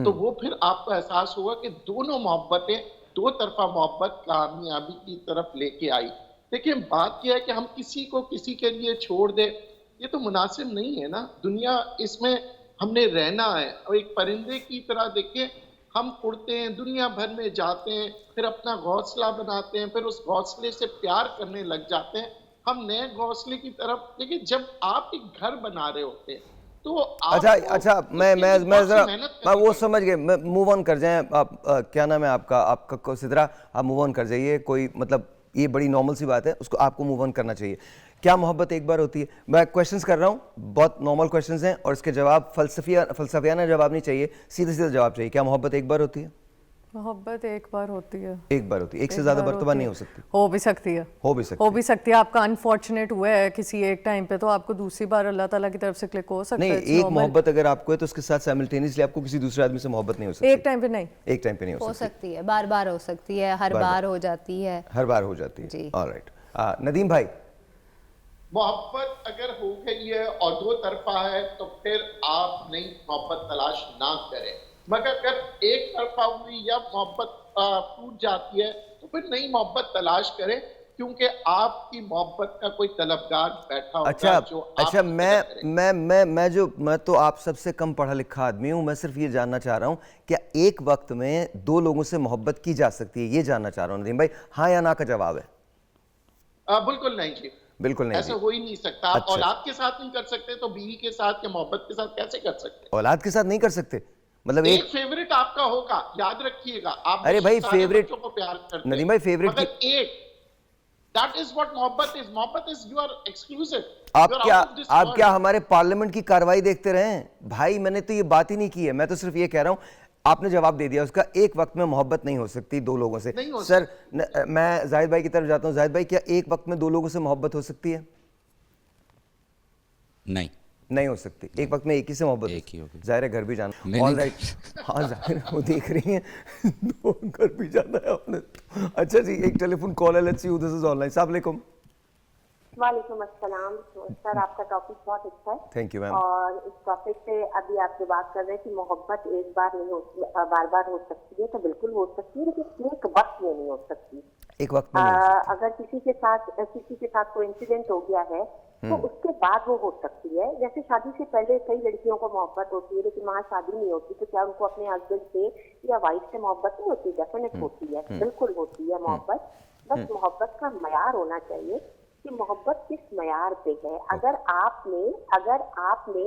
तो वो फिर आपको एहसास होगा कि दोनों मोहब्बतें, दो तरफा मोहब्बत कामयाबी की तरफ लेके आई। देखिए बात यह है कि हम किसी को किसी के लिए छोड़ दे, ये तो मुनासिब नहीं है ना। दुनिया, इसमें हमने रहना है, और एक परिंदे की तरह देखिए, हम उड़ते हैं, दुनिया भर में जाते हैं, फिर अपना घोंसला बनाते हैं, फिर उस घोंसले से प्यार करने लग जाते हैं। हम नए घोंसले की तरफ, देखिए जब आप एक घर बना रहे होते हैं तो अच्छा मैं जरा वो समझ गए, मूव ऑन कर जाएं आप। क्या नाम है आपका सिद्रा, आप मूव ऑन कर जाइए। कोई मतलब ये बड़ी नॉर्मल सी बात है, उसको आपको मूव ऑन करना चाहिए। क्या मोहब्बत एक बार होती है? मैं क्वेश्चंस कर रहा हूँ, बहुत नॉर्मल क्वेश्चंस हैं, और इसके जवाब फलसफियाना जवाब नहीं चाहिए, सीधे सीधे जवाब चाहिए। क्या मोहब्बत एक बार होती है? मोहब्बत एक बार होती है। एक बार होती है, एक से ज्यादा मर्तबा नहीं हो सकती। हो भी सकती है, हो भी सकती है। आपका अनफॉर्चुनेट हुआ है किसी एक टाइम पे, तो आपको दूसरी बार अल्लाह ताला की तरफ से क्लिक हो सकता है। नहीं, एक मोहब्बत अगर आपको है तो उसके साथ साइमल्टेनियसली आपको किसी दूसरे आदमी से मोहब्बत नहीं हो सकती। एक टाइम पे नहीं, एक टाइम पे नहीं हो सकती है, बार बार हो सकती है, हर बार हो जाती है, हर बार हो जाती है। ऑलराइट, नदीम भाई, मोहब्बत अगर हो गई है और दो तरफा है तो फिर आप नई मोहब्बत तलाश ना करें। मगर अगर एक तरफा हुई या मोहब्बत टूट जाती है तो फिर नई मोहब्बत तलाश करें, क्योंकि आपकी मोहब्बत का कोई तलबगार बैठा होगा जो अच्छा मैं तो आप सबसे कम पढ़ा लिखा आदमी हूँ। मैं सिर्फ ये जानना चाह रहा हूँ, क्या एक वक्त में दो लोगों से मोहब्बत की जा सकती है? ये जानना चाह रहा हूँ नदीम भाई, हाँ या ना का जवाब है। बिल्कुल नहीं जी। बिल्कुल नहीं ऐसा जी। हो ही नहीं सकता। आप अच्छा। औलाद के साथ नहीं कर सकते तो बीवी के साथ या मोहब्बत के साथ कैसे कर सकते? औलाद के साथ नहीं कर सकते मतलब एक फेवरेट आपका होगा, याद रखिएगा। आप अरे भाई सारे फेवरेट बच्चों को प्यार करते नदीम भाई फेवरेट मगर एक, दैट इज व्हाट मोहब्बत इज। मोहब्बत इज यू आर एक्सक्लूसिव। आप क्या हमारे पार्लियामेंट की कार्रवाई देखते रहे हैं भाई? मैंने तो ये बात ही नहीं की है, मैं तो सिर्फ ये कह रहा हूं, आपने जवाब दे दिया उसका। एक वक्त में मोहब्बत नहीं हो सकती दो लोगों से। सर मैं जाहिद भाई की तरफ जाता हूं। जाहिद भाई क्या एक वक्त में दो लोगों से मोहब्बत हो सकती है? नहीं हो सकती। एक वक्त में एक ही से मोहब्बत एक ही होगी। जाहिर है घर भी जाना। ऑल राइट, हाँ जाहिर है वो देख रही हैं दो घर भी जाना है आपने। अच्छा जी, एक टेलीफोन कॉल है, let's see who this is online. अस्सलाम वालेकुम। वालेकुम अस्सलाम। सर आपका टॉपिक बहुत अच्छा है। Thank you ma'am. और इस टॉपिक पे अभी आप जो बात कर रहे हैं कि मोहब्बत एक बार नहीं हो, बार बार हो सकती है, तो बिल्कुल हो सकती है, लेकिन एक वक्त में नहीं हो सकती। एक वक्त में नहीं। अगर किसी के साथ कोई इंसिडेंट हो गया है तो उसके बाद वो हो सकती है। जैसे शादी से पहले कई लड़कियों को मोहब्बत होती है, लेकिन वहाँ शादी नहीं होती, तो क्या उनको अपने हस्बैंड से या वाइफ से मोहब्बत नहीं होती? डेफिनेट होती है, बिल्कुल होती है मोहब्बत। बस मोहब्बत का मयार होना चाहिए कि मोहब्बत किस मयार पे है। अगर आपने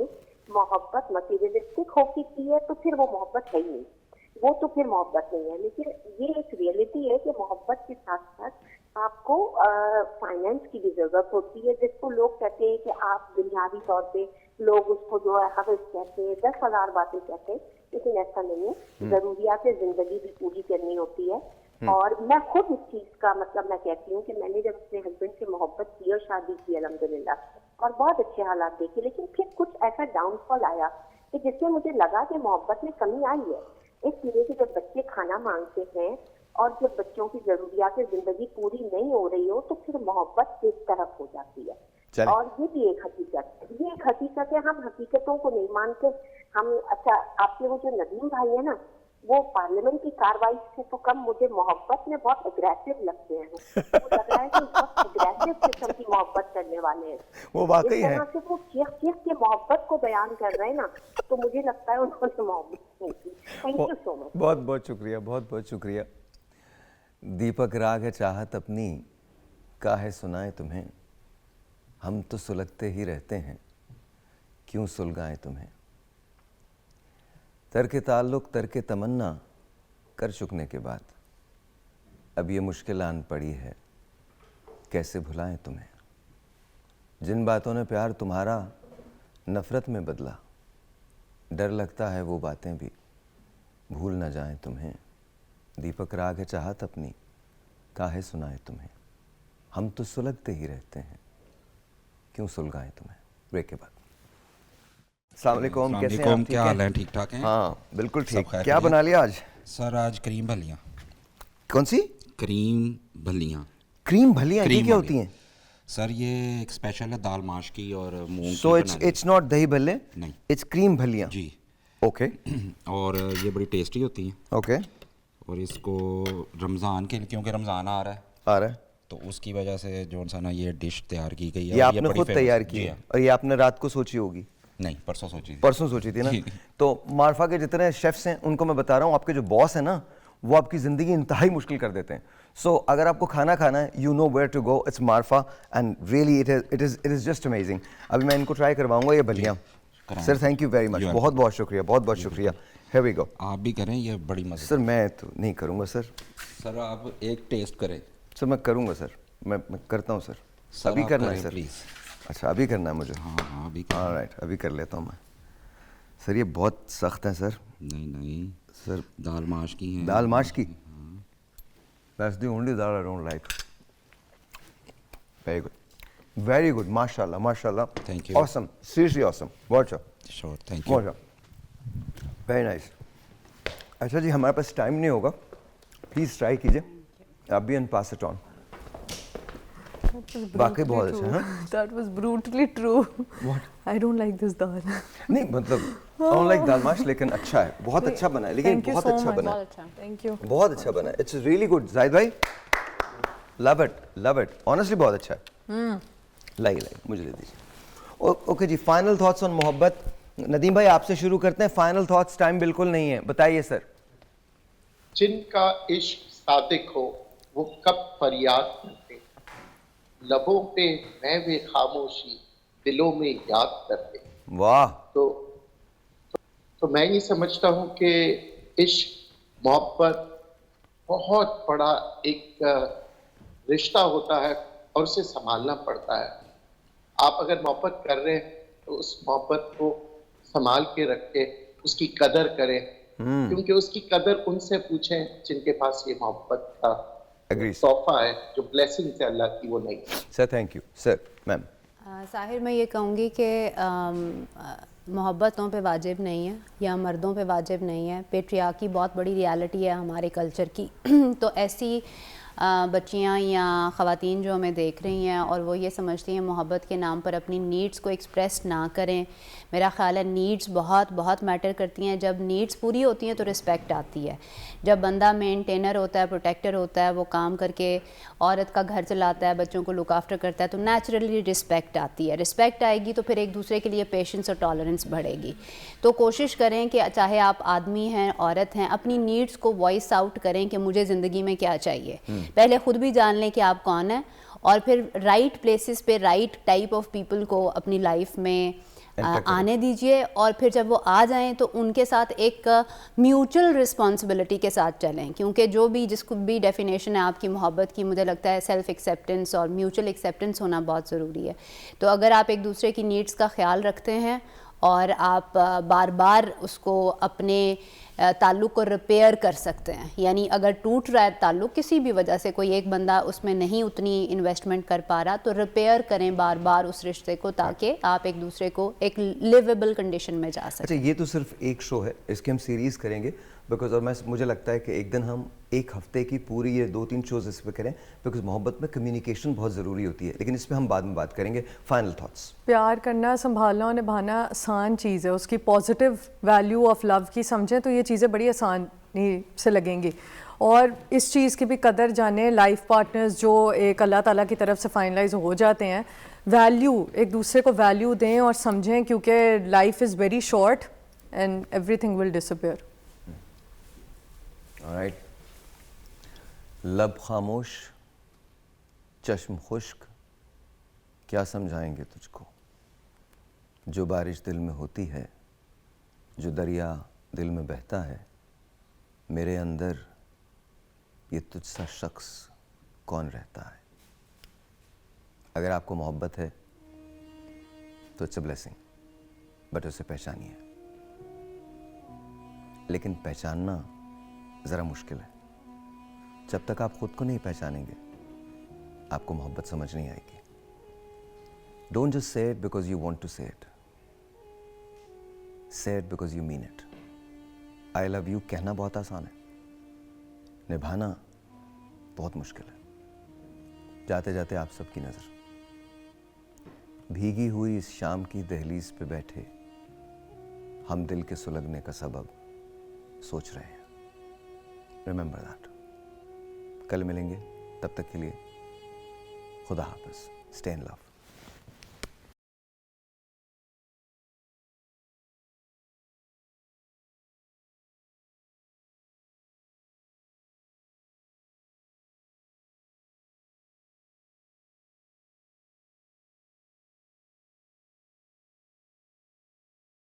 मोहब्बत मटीरियलिस्टिक होके की है तो फिर वो मोहब्बत है ही नहीं, वो तो फिर मोहब्बत नहीं है। लेकिन ये एक रियलिटी है कि मोहब्बत के साथ साथ आपको फाइनेंस की भी जरूरत होती है, जिसको लोग कहते हैं कि आप दुनियावी तौर पे लोग उसको जो है हवस कहते हैं, 10,000 बातें कहते हैं, लेकिन ऐसा नहीं है। जरूरियात जिंदगी भी पूरी करनी होती है। और मैं खुद इस चीज का मतलब मैं कहती हूँ कि मैंने जब अपने हस्बैंड से मोहब्बत की और शादी की अल्हम्दुलिल्लाह और बहुत अच्छे हालात देखे, लेकिन फिर कुछ ऐसा डाउनफॉल आया कि जिससे मुझे लगा कि मोहब्बत में कमी आई है। इसलिए कि जब बच्चे खाना मांगते हैं और जब बच्चों की जरूरियात जिंदगी पूरी नहीं हो रही हो तो फिर मोहब्बत एक तरफ हो जाती है। और ये भी एक हकीकत है, ये एक हकीकत है। हम हकीकतों को नहीं मानते। हम अच्छा, आपके वो जो नदीम भाई है ना, वो पार्लियामेंट की कार्रवाई से तो कम मुझे मोहब्बत में बहुत अग्रेसिव लगते हैं। वो लग रहा है कि बहुत अग्रेसिव किस्म की मोहब्बत करने वाले हैं। वो वाकई है। से वो चीख के मोहब्बत को बयान कर रहे हैं ना, तो मुझे लगता है उन्होंने मोहब्बत नहीं की। Thank you so much. बहुत बहुत शुक्रिया, बहुत बहुत शुक्रिया। दीपक राग है चाहत अपनी, काहे सुनाए तुम्हें, हम तो सुलगते ही रहते हैं, क्यों सुलगाएं तुम्हें। तर्के ताल्लुक तर्के तमन्ना कर चुकने के बाद अब ये मुश्किल आन पड़ी है, कैसे भुलाएं तुम्हें। जिन बातों ने प्यार तुम्हारा नफरत में बदला, डर लगता है वो बातें भी भूल न जाएं तुम्हें। दीपक राग है चाहत अपनी, काहे सुनाए तुम्हें, हम तो सुलगते ही रहते हैं, क्यों सुलगाएं तुम्हें। ब्रेक के बाद। अस्सलाम वालेकुम, कैसे हैं आप? क्या हाल है? ठीक ठाक हैं? हाँ बिल्कुल ठीक। क्या बना लिया आज? सर आज क्रीम भलियाँ। कौन सी? क्रीम भलियाँ। क्रीम भलियाँ ये क्या होती हैं? सर ये एक स्पेशल है दाल माश की और मूंग so it's not dahi bhalle? नहीं, इट्स क्रीम भलियाँ। जी ओके। और ये बड़ी टेस्टी होती हैं। ओके। और इसको रमज़ान के, क्योंकि रमज़ान आ रहा है तो उसकी वजह से जो सा ना ये डिश तैयार की गई है। ये आपने खुद तैयार की है और ये आपने रात को सोची होगी? नहीं, परसों सोची थी। परसों सोची थी ना। तो मार्फा के जितने शेफ्स हैं उनको मैं बता रहा हूँ, आपके जो बॉस है ना वो आपकी ज़िंदगी इंतहाई मुश्किल कर देते हैं। सो अगर आपको खाना खाना है, you know where to go, it's Marfa and really it is just amazing. अभी मैं इनको ट्राई करवाऊंगा ये भलियाँ। Sir thank you very much, बहुत बहुत शुक्रिया, बहुत बहुत शुक्रिया। Here we go. आप भी करें, ये बड़ी मज़े। सर मैं तो नहीं करूँगा सर। सर आप एक टेस्ट करें। सर मैं करूँगा सर, मैं करता हूँ सर। अभी करना है सर? प्लीज़। अच्छा अभी करना है मुझे? हाँ अभी। राइट, अभी कर लेता हूँ मैं। सर ये बहुत सख्त है सर। नहीं सर, दाल माश की है। दाल माश की? That's the only dal I don't like. Very good, very good. माशाल्लाह माशाल्लाह। Thank you. Awesome, seriously awesome. बहुत अच्छा। Sure, thank you. Very nice. अच्छा जी, हमारे पास टाइम नहीं होगा, प्लीज़ ट्राई कीजिए आप भी एंड पास इट ऑन। वाकई बहुत अच्छा है। That was brutally true. What? I don't like this dal. नहीं मतलब I don't like दाल माश, लेकिन अच्छा है, बहुत अच्छा बना है, लेकिन बहुत अच्छा बना है। Thank you. बहुत अच्छा बना है, इट्स रियली गुड। जाहिद भाई लव इट, ऑनेस्टली बहुत अच्छा है। लाइए मुझे दे दीजिए। ओके जी, फाइनल थॉट्स ऑन मोहब्बत। नदीम भाई आपसे शुरू करते हैं। फाइनल थॉट्स, टाइम बिल्कुल नहीं है, बताइए सर। जिनका इश्क सादिक हो वो कब फरियाद करते, लबों पे मैं वे खामोशी, दिलों में याद करते। वाह। तो मैं ये समझता हूँ कि इश्क मोहब्बत बहुत बड़ा एक रिश्ता होता है और उसे संभालना पड़ता है। आप अगर मोहब्बत कर रहे हैं तो उस मोहब्बत को संभाल के रखें, उसकी कदर करें, क्योंकि उसकी कदर उनसे पूछें जिनके पास ये मोहब्बत का तोहफा है, जो ब्लेसिंग है अल्लाह की, वो नहीं। Sir thank you. Sir ma'am. Sahir, मैं ये कहूँगी कि मोहब्बतों पे वाजिब नहीं है या मर्दों पे वाजिब नहीं है। पेट्रियार्की बहुत बड़ी रियलिटी है हमारे कल्चर की। तो ऐसी बच्चियाँ या ख़वातीन जो हमें देख रही हैं और वो ये समझती हैं मोहब्बत के नाम पर अपनी नीड्स को एक्सप्रेस ना करें। मेरा ख़्याल है नीड्स बहुत बहुत मैटर करती हैं। जब नीड्स पूरी होती हैं तो रिस्पेक्ट आती है। जब बंदा मेंटेनर होता है, प्रोटेक्टर होता है, वो काम करके औरत का घर चलाता है, बच्चों को लुक आफ्टर करता है, तो नेचुरली रिस्पेक्ट आती है। रिस्पेक्ट आएगी तो फिर एक दूसरे के लिए पेशेंस और टॉलरेंस बढ़ेगी। तो कोशिश करें कि चाहे आप आदमी हैं, औरत हैं, अपनी नीड्स को वॉइस आउट करें कि मुझे ज़िंदगी में क्या चाहिए। पहले ख़ुद भी जान लें कि आप कौन हैं और फिर राइट प्लेसेस पे राइट टाइप ऑफ पीपल को अपनी लाइफ में आने दीजिए। और फिर जब वो आ जाएं तो उनके साथ एक म्यूचुअल रिस्पॉन्सिबिलिटी के साथ चलें, क्योंकि जो भी जिसको भी डेफिनेशन है आपकी मोहब्बत की, मुझे लगता है सेल्फ़ एक्सेप्टेंस और म्यूचुअल एक्सेप्टेंस होना बहुत ज़रूरी है। तो अगर आप एक दूसरे की नीड्स का ख्याल रखते हैं और आप बार बार उसको अपने ताल्लुक़ को रिपेयर कर सकते हैं, यानी अगर टूट रहा है ताल्लुक़ किसी भी वजह से, कोई एक बंदा उसमें नहीं उतनी इन्वेस्टमेंट कर पा रहा, तो रिपेयर करें बार बार उस रिश्ते को, ताकि आप एक दूसरे को एक लिवेबल कंडीशन में जा सकें। अच्छा, ये तो सिर्फ एक शो है, इसकी हम सीरीज़ करेंगे बिकॉज, और मुझे लगता है कि एक दिन हम एक हफ्ते की पूरी ये 2-3 शोज़ इस पर करें, बिकॉज मोहब्बत में कम्युनिकेशन बहुत ज़रूरी होती है। लेकिन इस पर हम बाद में बात करेंगे। Final thoughts. प्यार करना, संभालना और निभाना आसान चीज़ है। उसकी पॉजिटिव वैल्यू ऑफ लव की समझें तो ये चीज़ें बड़ी आसानी से लगेंगी। और इस चीज़ की भी कदर जाने, लाइफ पार्टनर्स जो एक अल्लाह ताला की तरफ से फाइनलाइज हो जाते हैं, वैल्यू, एक दूसरे को वैल्यू दें और समझें, क्योंकि life is very short and everything will disappear. Alright. लब खामोश, चश्म खुश्क, क्या समझाएंगे तुझको। जो बारिश दिल में होती है, जो दरिया दिल में बहता है, मेरे अंदर ये तुझसा शख्स कौन रहता है। अगर आपको मोहब्बत है तो इट्स अ ब्लेसिंग, बट उसे पहचानिए। लेकिन पहचानना ज़रा मुश्किल है। जब तक आप खुद को नहीं पहचानेंगे, आपको मोहब्बत समझ नहीं आएगी। Don't just say it because you want to say it, say it because you mean it. I love you कहना बहुत आसान है, निभाना बहुत मुश्किल है। जाते जाते आप सबकी नज़र भीगी हुई इस शाम की दहलीज पे बैठे हम दिल के सुलगने का सबब सोच रहे हैं। Remember that. कल मिलेंगे, तब तक के लिए खुदा हाफिज़। Stay in love.